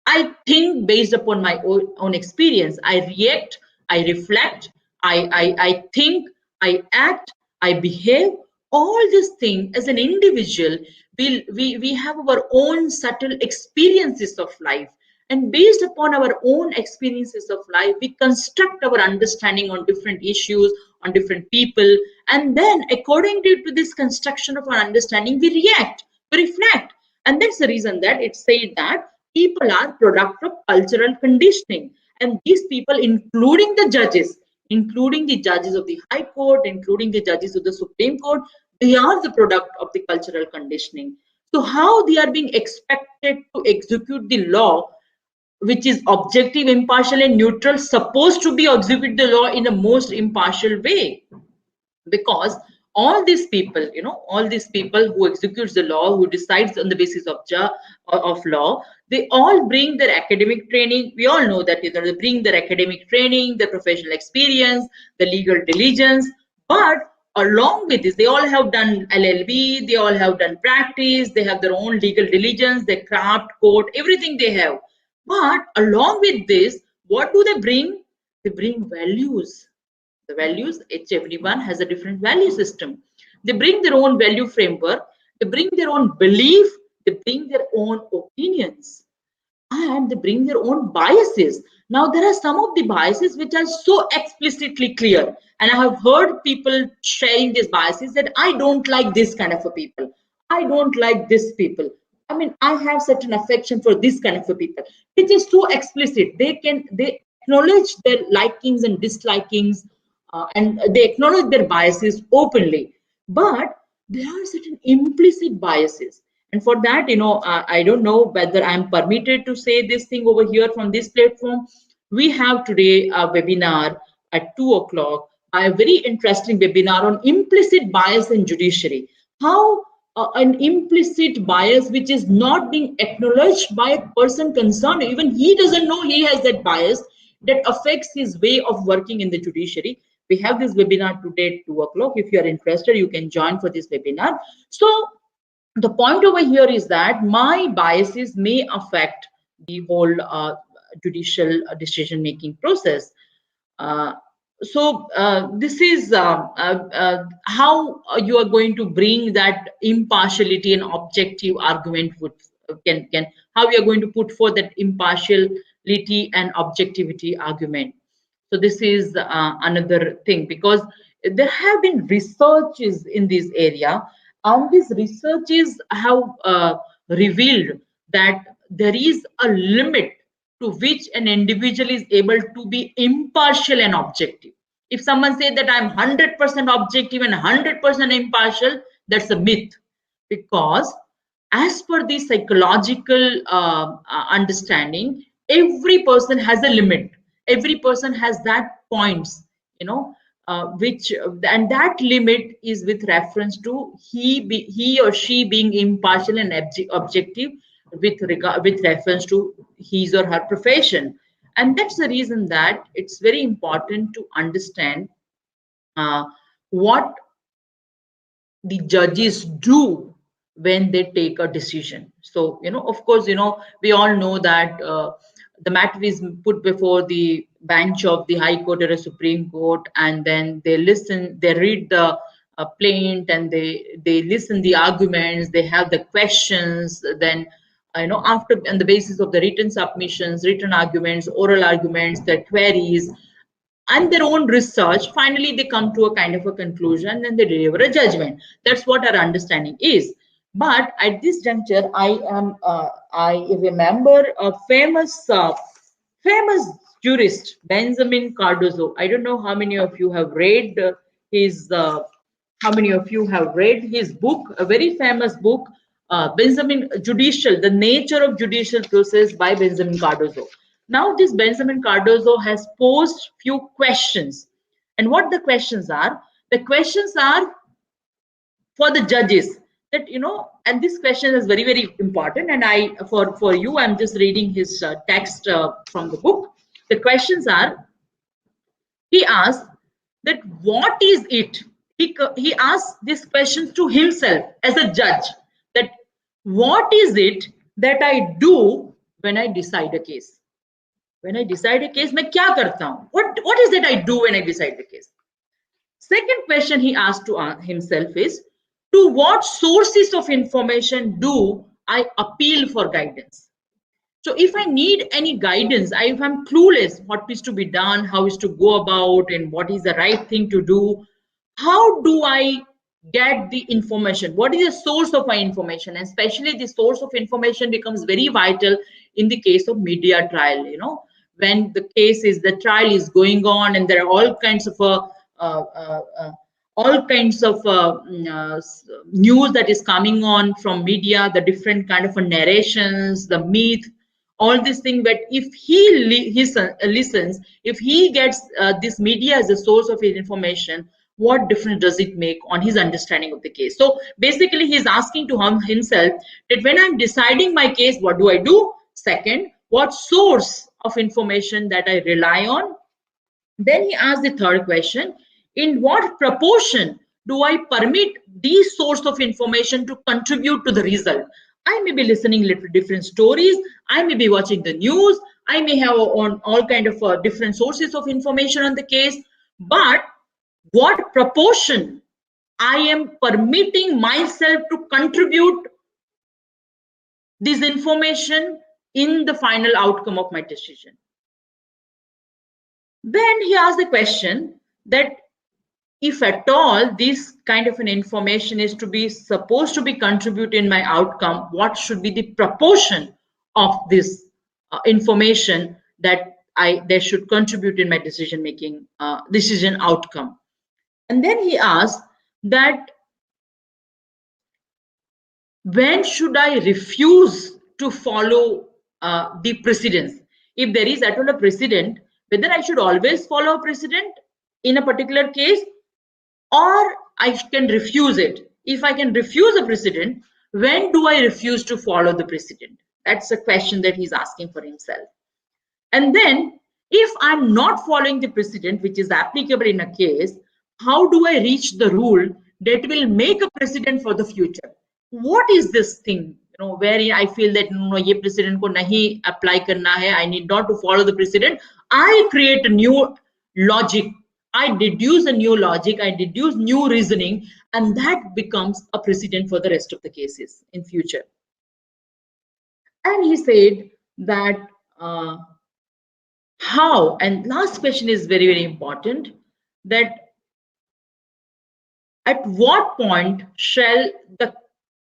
I think based upon my own experience. I react, I reflect, I think, I act, I behave. All these things as an individual, we have our own subtle experiences of life. And based upon our own experiences of life, we construct our understanding on different issues, on different people. And then according to this construction of our understanding, we react, we reflect. And that's the reason that it's said that people are product of cultural conditioning. And these people, including the judges of the High Court, including the judges of the Supreme Court, they are the product of the cultural conditioning. So how they are being expected to execute the law, which is objective, impartial, and neutral, supposed to be execute the law in the most impartial way? Because all these people who executes the law, who decides on the basis of law, they all bring their academic training. We all know that they bring their academic training, their professional experience, the legal diligence. But along with this, they all have done LLB, they all have done practice, they have their own legal diligence, their craft, court, everything they have. But along with this, what do they bring? They bring values. The values, everyone has a different value system. They bring their own value framework, they bring their own belief, they bring their own opinions, and they bring their own biases. Now, there are some of the biases which are so explicitly clear, and I have heard people sharing these biases that I don't like this kind of a people, I don't like this people. I mean, I have certain affection for this kind of a people, which is so explicit. They acknowledge their likings and dislikings, and they acknowledge their biases openly. But there are certain implicit biases. And for that, I don't know whether I'm permitted to say this thing over here from this platform. We have today a webinar at 2 o'clock, a very interesting webinar on implicit bias in judiciary. How an implicit bias which is not being acknowledged by a person concerned, even he doesn't know he has that bias, that affects his way of working in the judiciary. We have this webinar today at 2 o'clock. If you are interested, you can join for this webinar. So the point over here is that my biases may affect the whole judicial decision-making process. This is how you are going to bring that impartiality and objective argument can how you are going to put forth that impartiality and objectivity argument. So this is another thing, because there have been researches in this area, and these researches have revealed that there is a limit to which an individual is able to be impartial and objective. If someone says that I'm 100% objective and 100% impartial, that's a myth. Because as per the psychological understanding, every person has a limit. Every person has that points, which, and that limit is with reference to he or she being impartial and objective with reference to his or her profession. And that's the reason that it's very important to understand what the judges do when they take a decision. So, of course, we all know that the matter is put before the bench of the High Court or a Supreme Court, and then they listen, they read the plaint, and they listen the arguments, they have the questions. Then, after, on the basis of the written submissions, written arguments, oral arguments, their queries, and their own research, finally they come to a kind of a conclusion and they deliver a judgment. That's what our understanding is. But at this juncture, I remember a famous jurist, Benjamin Cardozo. I don't know how many of you have read his how many of you have read his book, a very famous book, Benjamin Judicial, The Nature of Judicial Process by Benjamin Cardozo. Now, this Benjamin Cardozo has posed few questions. And what the questions are? The questions are for the judges, that and this question is very very important, and I for you I'm just reading his text from the book. The questions are, he asks that what is it, he asks these questions to himself as a judge, that what is it that I do when I decide a case. When I decide a case, मैं क्या करता हूँ? What is it I do when I decide the case? Second question he asked to himself is, to what sources of information do I appeal for guidance? So if I need any guidance, if I'm clueless what is to be done, how is to go about, and what is the right thing to do, how do I get the information? What is the source of my information? And especially the source of information becomes very vital in the case of media trial, when the trial is going on, and there are all kinds of uh, uh, uh, news that is coming on from media, the different kind of narrations, the myth, all these things. But if listens, if he gets this media as a source of his information, what difference does it make on his understanding of the case? So basically, he's asking to himself that when I'm deciding my case, what do I do? Second, what source of information that I rely on? Then he asked the third question, in what proportion do I permit these source of information to contribute to the result? I may be listening to different stories, I may be watching the news, I may have on all kind of different sources of information on the case, but what proportion I am permitting myself to contribute this information in the final outcome of my decision. Then he asked the question that if at all this kind of an information is supposed to be contributed in my outcome, what should be the proportion of this information that they should contribute in my decision making, decision outcome. And then he asked that when should I refuse to follow the precedents? If there is at all a precedent, whether I should always follow a precedent in a particular case, or I can refuse it. If I can refuse a precedent, when do I refuse to follow the precedent? That's a question that he's asking for himself. And then, if I'm not following the precedent which is applicable in a case, how do I reach the rule that will make a precedent for the future? What is this thing, where I feel that no, ye precedent ko nahi apply karna hai, I need not to follow the precedent. I create a new logic, I deduce a new logic, I deduce new reasoning, and that becomes a precedent for the rest of the cases in future. And he said that how, and last question is very, very important, that at what point shall the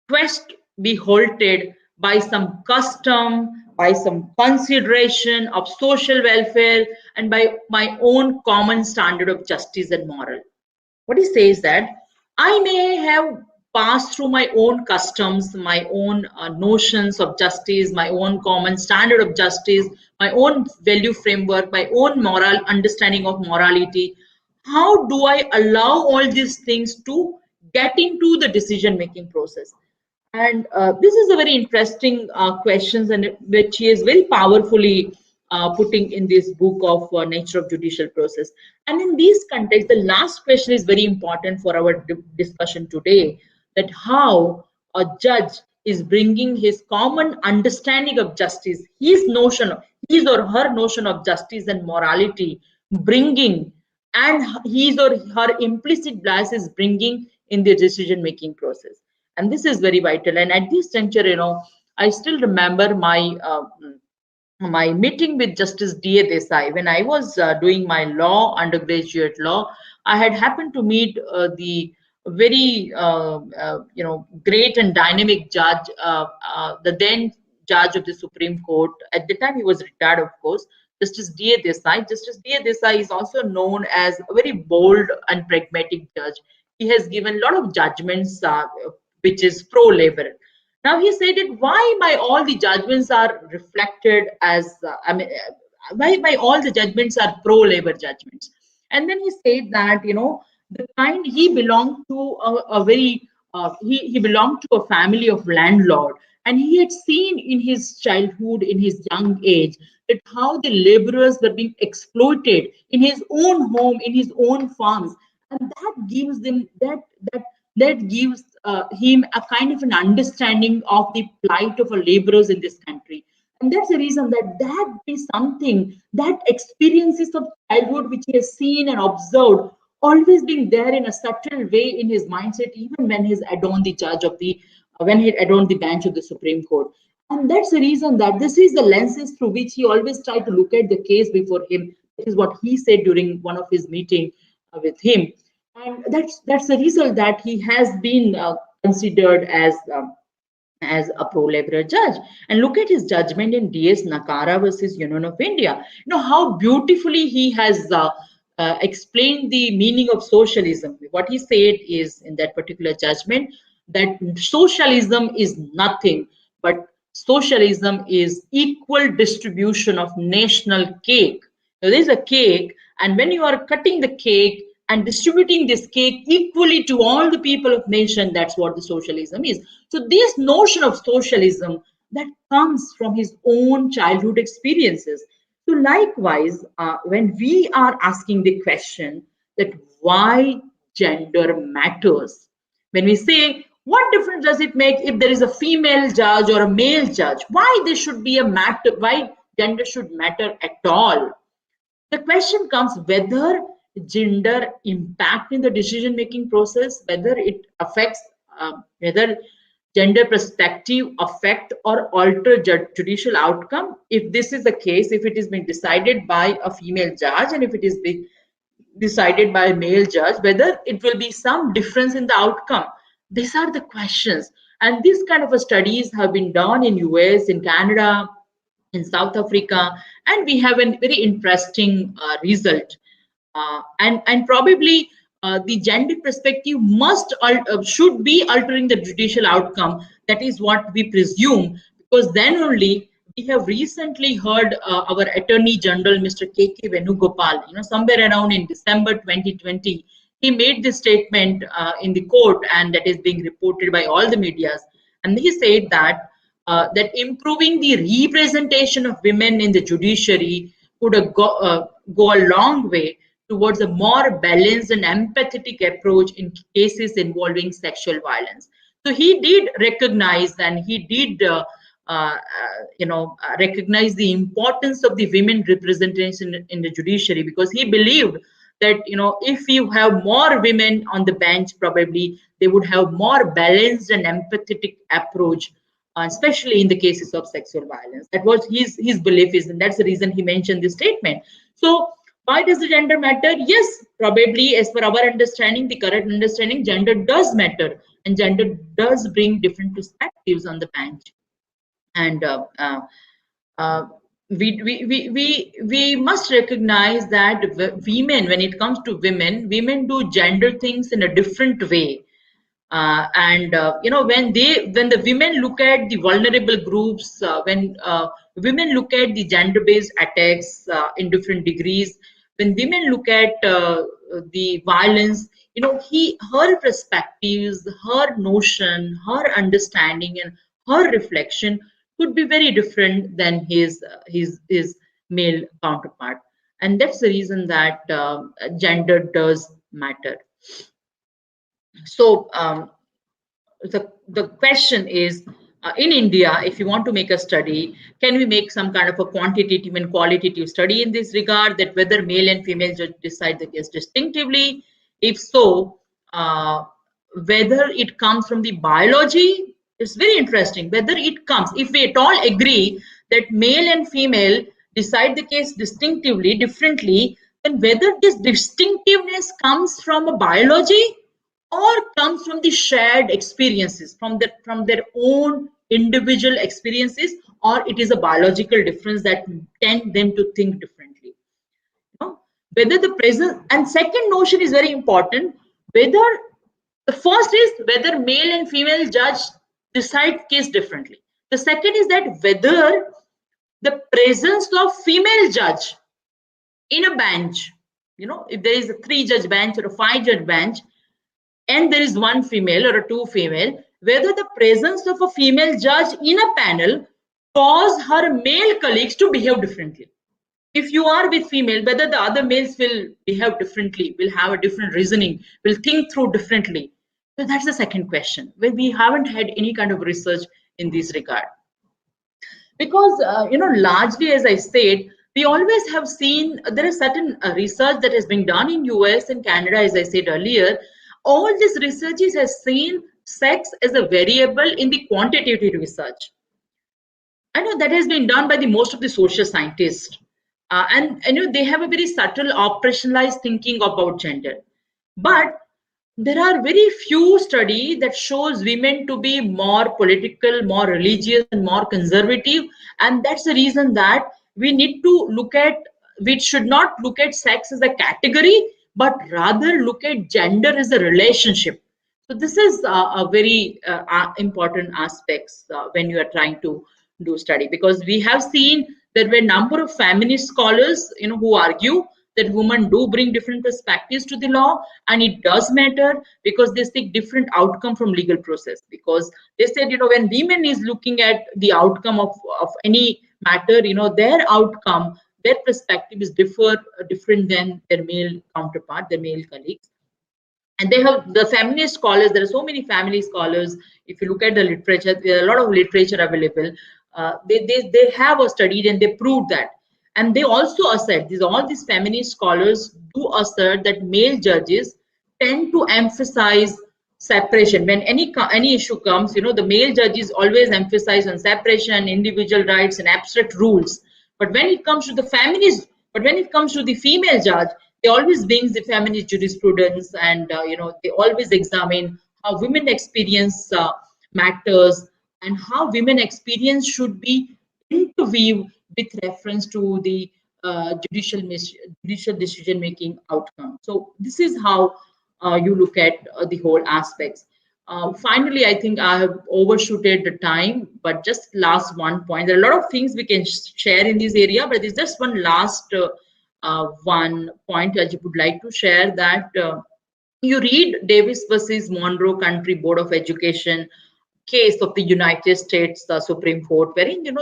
quest be halted by some custom, by some consideration of social welfare, and by my own common standard of justice and moral? What he says that I may have passed through my own customs, my own notions of justice, my own common standard of justice, my own value framework, my own moral understanding of morality. How do I allow all these things to get into the decision making process? And this is a very interesting questions, and which he is very powerfully putting in this book of Nature of Judicial Process. And in this context, the last question is very important for our discussion today, that how a judge is bringing his common understanding of justice, his or her notion of justice and morality, bringing, and his or her implicit biases bringing in the decision making process. And this is very vital. And at this juncture, I still remember my meeting with Justice D.A. Desai. When I was doing my undergraduate law, I had happened to meet the very great and dynamic judge, the then judge of the Supreme Court. At the time, he was retired, of course, Justice D.A. Desai. Justice D.A. Desai is also known as a very bold and pragmatic judge. he has given a lot of judgments which is pro-labor. Now he said that why my all the judgments are reflected as why all the judgments are pro-labor judgments. And then he said that, you know, the kind he belonged to a very he belonged to a family of landlord, and he had seen in his childhood, in his young age, that how the laborers were being exploited in his own home, in his own farms, and that gives them that gives him a kind of an understanding of the plight of a laborers in this country. And that's the reason that is something, that experiences of childhood which he has seen and observed, always being there in a subtle way in his mindset, even when he's adorned the judge of the when he adorned the bench of the Supreme Court. And that's the reason that this is the lenses through which he always tried to look at the case before him. This is what he said during one of his meeting with him. And that's the result that he has been considered as a pro-laborer judge. And look at his judgment in DS Nakara versus Union of India. You know how beautifully he has explained the meaning of socialism. What he said is, in that particular judgment, that socialism is nothing but socialism is equal distribution of national cake. So there is a cake, and when you are cutting the cake and distributing this cake equally to all the people of nation, that's what the socialism is. So this notion of socialism that comes from his own childhood experiences. So likewise, when we are asking the question that why gender matters, when we say what difference does it make if there is a female judge or a male judge, why there should be a matter, why gender should matter at all? The question comes whether gender impact in the decision making process, whether it affects, whether gender perspective affect or alter judicial outcome. If this is the case, if it is being decided by a female judge and if it is being decided by a male judge, whether it will be some difference in the outcome. These are the questions. And these kind of studies have been done in US, in Canada, in South Africa, and we have a very interesting result. And probably the gender perspective should be altering the judicial outcome. That is what we presume, because then only we have recently heard our Attorney General, Mr. K.K. Venugopal, you know, somewhere around in December 2020, he made this statement in the court, and that is being reported by all the medias. And he said that that improving the representation of women in the judiciary would go a long way towards a more balanced and empathetic approach in cases involving sexual violence. So he did recognize, and he did recognize the importance of the women representation in the judiciary, because he believed that, you know, if you have more women on the bench, probably they would have more balanced and empathetic approach, especially in the cases of sexual violence. That was his belief is, and that's the reason he mentioned this statement. So why does the gender matter? Yes, probably as per our understanding, the current understanding, gender does matter, and gender does bring different perspectives on the bench. And we must recognize that women, when it comes to women do gender things in a different way. When the women look at the vulnerable groups, when women look at the gender-based attacks in different degrees, when women look at the violence, you know, her perspectives, her notion, her understanding, and her reflection could be very different than his male counterpart. And that's the reason that gender does matter. So the question is, in India, if you want to make a study, can we make some kind of a quantitative and qualitative study in this regard, that whether male and female judge decide the case distinctively? If so, whether it comes from the biology, it's very interesting. Whether it comes, if we at all agree that male and female decide the case distinctively, differently, then whether this distinctiveness comes from a biology or comes from the shared experiences, from their own individual experiences, or it is a biological difference that tend them to think differently. You know, whether the presence, and second notion is very important, whether The first is whether male and female judge decide case differently. The second is that whether the presence of female judge in a bench, if there is a 3-judge bench or a 5-judge bench, and there is one female or a 2 female, whether the presence of a female judge in a panel cause her male colleagues to behave differently. If you are with female, whether the other males will behave differently, will have a different reasoning, will think through differently. So that's the second question, where we haven't had any kind of research in this regard. Because, largely, as I said, we always have seen there is certain research that has been done in US and Canada, as I said earlier. All these researches has seen sex as a variable in the quantitative research. I know that has been done by the most of the social scientists. And they have a very subtle operationalized thinking about gender. But there are very few studies that shows women to be more political, more religious, and more conservative. And that's the reason that we should not look at sex as a category, but rather look at gender as a relationship. So this is a very important aspects when you are trying to do study, because we have seen there were a number of feminist scholars, who argue that women do bring different perspectives to the law, and it does matter because they seek different outcome from legal process. Because they said, when women is looking at the outcome of any matter, their outcome, their perspective is different than their male counterpart, their male colleagues. And they have the feminist scholars. There are so many family scholars. If you look at the literature, there are a lot of literature available. They have a study and they proved that. And they also assert, all these feminist scholars do assert that male judges tend to emphasize separation. When any issue comes, the male judges always emphasize on separation, individual rights, and abstract rules. But when it comes to the female judge, they always brings the feminist jurisprudence, and they always examine how women experience matters and how women experience should be interweaved with reference to the judicial decision making outcome. So this is how you look at the whole aspects. Finally, I think I have overshooted the time, but just last one point. There are a lot of things we can share in this area, but there's just one last one point I would like to share, that you read Davis versus Monroe Country Board of Education case of the United States Supreme Court, wherein the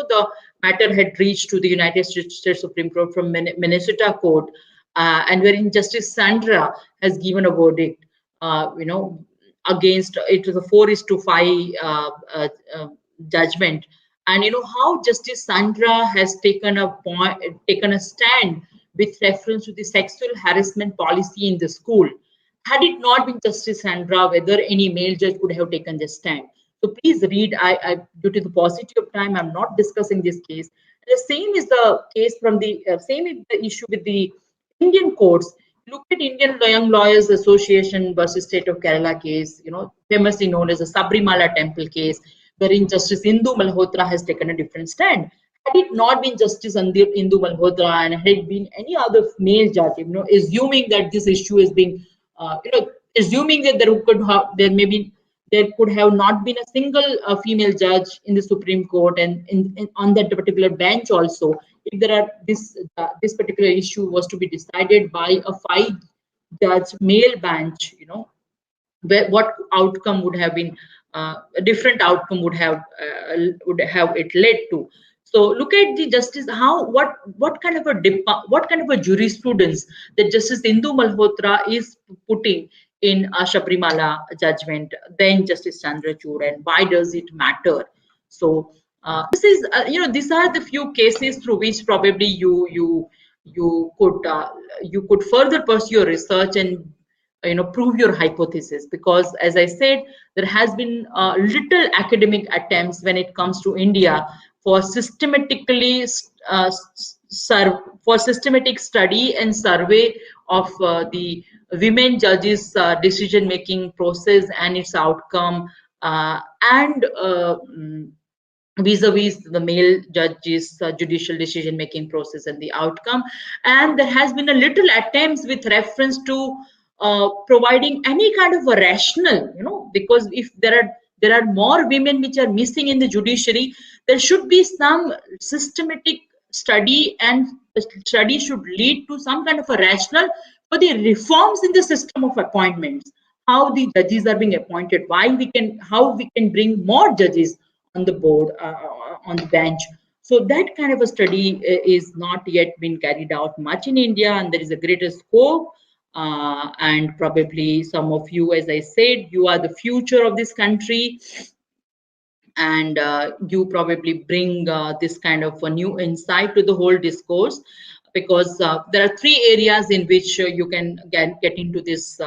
matter had reached to the United States Supreme Court from Minnesota court, and wherein Justice Sandra has given a verdict, against it was a 4-5 judgment, and how Justice Sandra has taken a stand with reference to the sexual harassment policy in the school. Had it not been Justice Sandra, whether any male judge could have taken this stand. So please read. Due to the paucity of time, I'm not discussing this case. The same is the case from the same is the issue with the Indian courts. Look at Indian Young Lawyers Association versus State of Kerala case, famously known as the Sabrimala Temple case, wherein Justice Indu Malhotra has taken a different stand. Had it not been Justice Indu Malhotra and had it been any other male judge, assuming that this issue is being, assuming that there could have not been a single female judge in the Supreme Court and on that particular bench also, if there are this particular issue was to be decided by a 5-judge male bench, what outcome would have been a different outcome would have it led to. So look at the justice, what kind of a jurisprudence that Justice Indu Malhotra is putting in a Sabrimala judgment, then Justice Chandrachud, and why does it matter? So this is these are the few cases through which probably you could further pursue your research and prove your hypothesis, because as I said, there has been little academic attempts when it comes to India for systematic study and survey of the women judges decision making process and its outcome, and vis-a-vis the male judges judicial decision making process and the outcome. And there has been a little attempts with reference to providing any kind of a rational, because if there are more women which are missing in the judiciary, there should be some systematic study, and the study should lead to some kind of a rational for the reforms in the system of appointments, how the judges are being appointed, how we can bring more judges on the board, on the bench. So that kind of a study is not yet been carried out much in India, and there is a greater scope. And probably some of you, as I said, you are the future of this country, and you probably bring this kind of a new insight to the whole discourse, because there are three areas in which you can get into this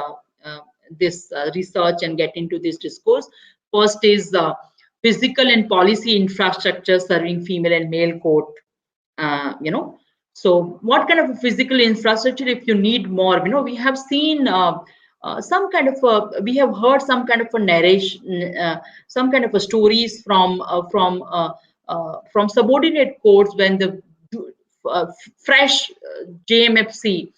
research and get into this discourse. First is physical and policy infrastructure serving female and male court. So what kind of a physical infrastructure if you need more? We have seen we have heard some kind of a narration, some kind of a stories from subordinate courts when the fresh JMFC,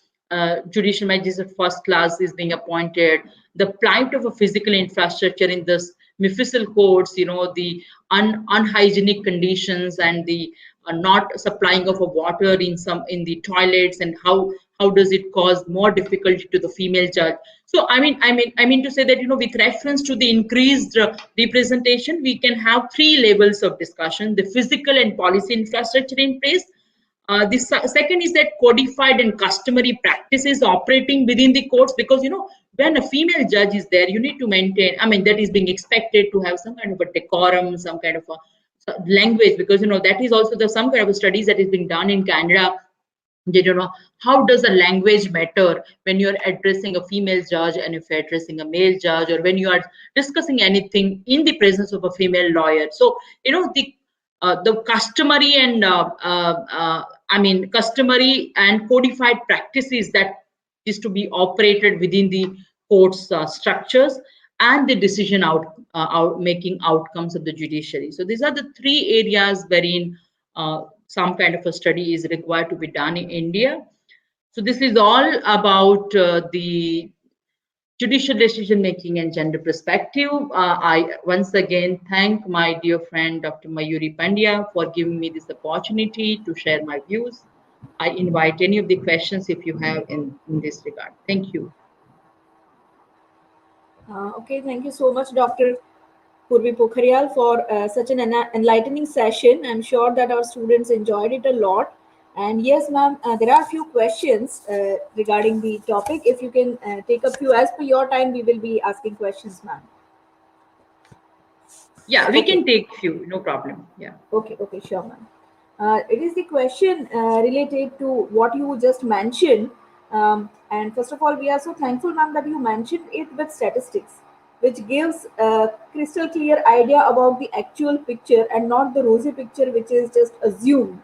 judicial magistrate first class, is being appointed. The plight of a physical infrastructure in this municipal courts, the unhygienic conditions, and the not supplying of a water in the toilets, and how does it cause more difficulty to the female judge. So I mean to say that, with reference to the increased representation, we can have three levels of discussion: the physical and policy infrastructure in place. The second is that codified and customary practices operating within the courts, because when a female judge is there, you need to maintain. That is being expected to have some kind of a decorum, some kind of a language, because that is also some kind of studies that is being done in Canada. How does a language matter when you're addressing a female judge, and if you're addressing a male judge, or when you are discussing anything in the presence of a female lawyer. So the customary and codified practices that is to be operated within the court's structures, and the decision making outcomes of the judiciary. So these are the three areas wherein some kind of a study is required to be done in India. So this is all about the judicial decision making and gender perspective. I once again thank my dear friend Dr. Mayuri Pandya for giving me this opportunity to share my views. I invite any of the questions if you have in this regard. Thank you. Okay, thank you so much, Dr. Purvi Pokhariyal, for such an enlightening session. I'm sure that our students enjoyed it a lot. And yes, ma'am, there are a few questions regarding the topic. If you can take a few as per your time, we will be asking questions, ma'am. Yeah, we can take few, no problem. Yeah. Okay, sure, ma'am. It is the question related to what you just mentioned. And first of all, we are so thankful, ma'am, that you mentioned it with statistics, which gives a crystal clear idea about the actual picture and not the rosy picture, which is just assumed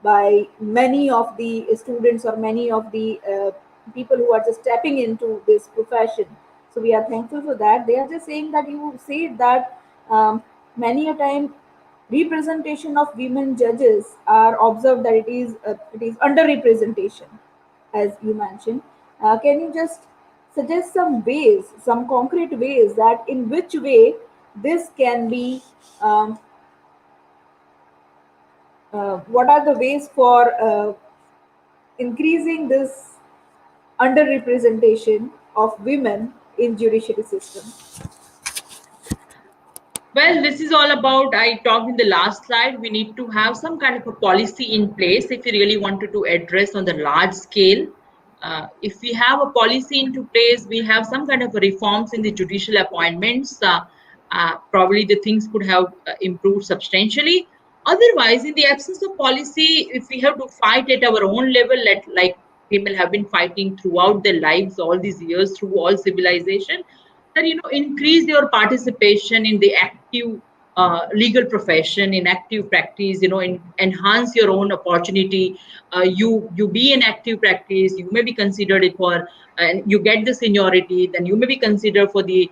by many of the students or many of the people who are just stepping into this profession. So we are thankful for that. They are just saying that you say that many a time representation of women judges are observed that it is underrepresentation, as you mentioned. Can you just suggest some ways, some concrete ways, that in which way this can be what are the ways for increasing this underrepresentation of women in judiciary system? Well, this is all about, I talked in the last slide, we need to have some kind of a policy in place if we really wanted to address on the large scale. If we have a policy into place, we have some kind of reforms in the judicial appointments, probably the things could have improved substantially. Otherwise, in the absence of policy, if we have to fight at our own level, like people have been fighting throughout their lives, all these years, through all civilization, that increase your participation in the active legal profession, in active practice, enhance your own opportunity. You be in active practice, you may be considered it for, and you get the seniority, then you may be considered for the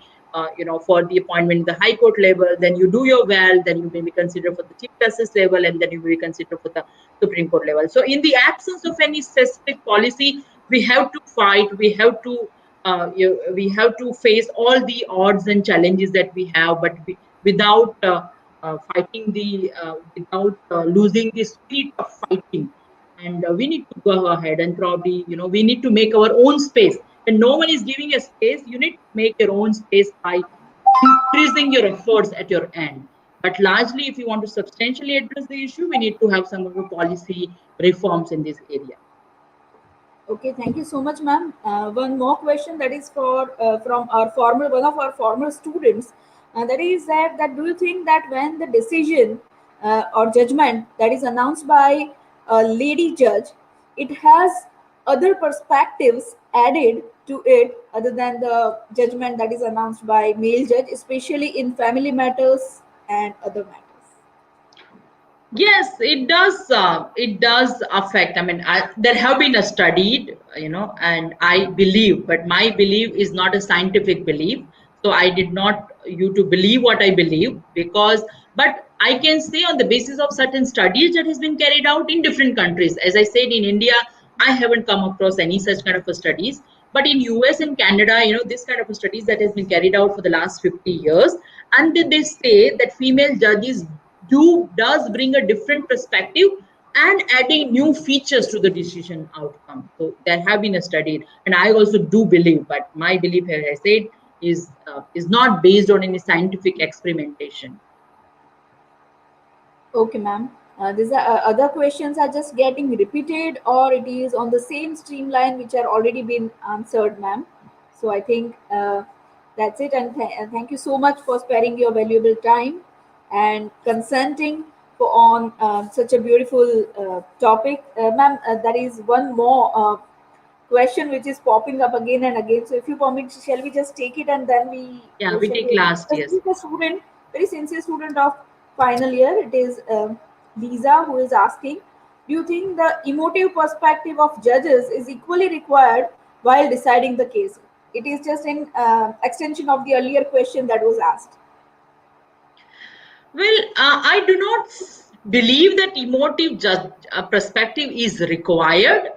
for the appointment in the high court level, then you do your well, then you may be considered for the chief justice level, and then you may be considered for the Supreme Court level. So in the absence of any specific policy, we have to fight, we have to we have to face all the odds and challenges that we have, but without fighting without losing the spirit of fighting. And we need to go ahead and probably, we need to make our own space. When no one is giving a space, you need to make your own space by increasing your efforts at your end. But largely, if you want to substantially address the issue, we need to have some of the policy reforms in this area. Okay, thank you so much, ma'am. One more question that is for from our former one of our former students. That is that do you think that when the decision or judgment that is announced by a lady judge, it has other perspectives added to it other than the judgment that is announced by male judge, especially in family matters and other matters? Yes, it does. It does affect. I mean, there have been a studied, and I believe, but my belief is not a scientific belief. So I did not you to believe what I believe, because, but I can say on the basis of certain studies that has been carried out in different countries. As I said, in India, I haven't come across any such kind of a studies. But in US and Canada, this kind of a studies that has been carried out for the last 50 years, and they say that female judges does bring a different perspective and adding new features to the decision outcome. So there have been a study, and I also do believe, but my belief, as I said, is not based on any scientific experimentation. Okay, ma'am. These are other questions are just getting repeated, or it is on the same streamline which are already been answered, ma'am. So I think that's it, and thank you so much for sparing your valuable time and consenting for on such a beautiful topic, ma'am. There is one more question which is popping up again and again. So if you permit, shall we just take it and then we Yeah, we shall take we? last. This Yes. is a student, very sincere student of final year. It is Lisa who is asking, do you think the emotive perspective of judges is equally required while deciding the case? It is just in extension of the earlier question that was asked. Well, I do not believe that emotive perspective is required,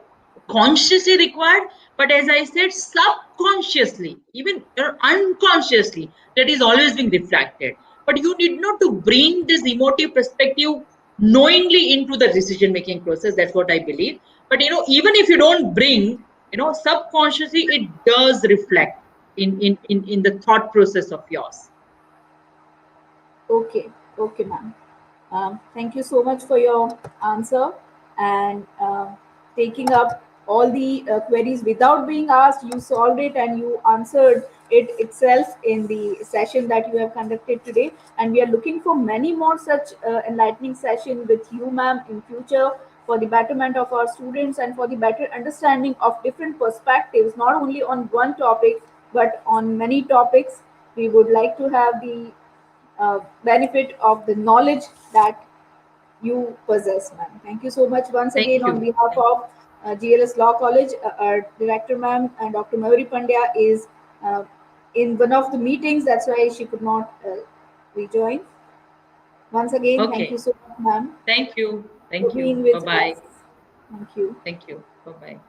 consciously required, but as I said, subconsciously, even unconsciously, that is always being reflected. But you need not to bring this emotive perspective knowingly into the decision making process. That's what I believe. But even if you don't bring, subconsciously, it does reflect in the thought process of yours. Okay, okay, ma'am. Thank you so much for your answer and taking up all the queries without being asked. You solved it and you answered it itself in the session that you have conducted today. And we are looking for many more such enlightening sessions with you, ma'am, in future for the betterment of our students and for the better understanding of different perspectives, not only on one topic but on many topics. We would like to have the benefit of the knowledge that you possess, ma'am. Thank you so much once again Thank on you. behalf of GLS Law College. Our director, ma'am, and Dr. Mayuri Pandya is uh, in one of the meetings. That's why she could not rejoin. Once again, thank you Okay. so much, ma'am, Thank you. for Thank you. being Bye with bye. us. Thank you. Thank you. Bye bye.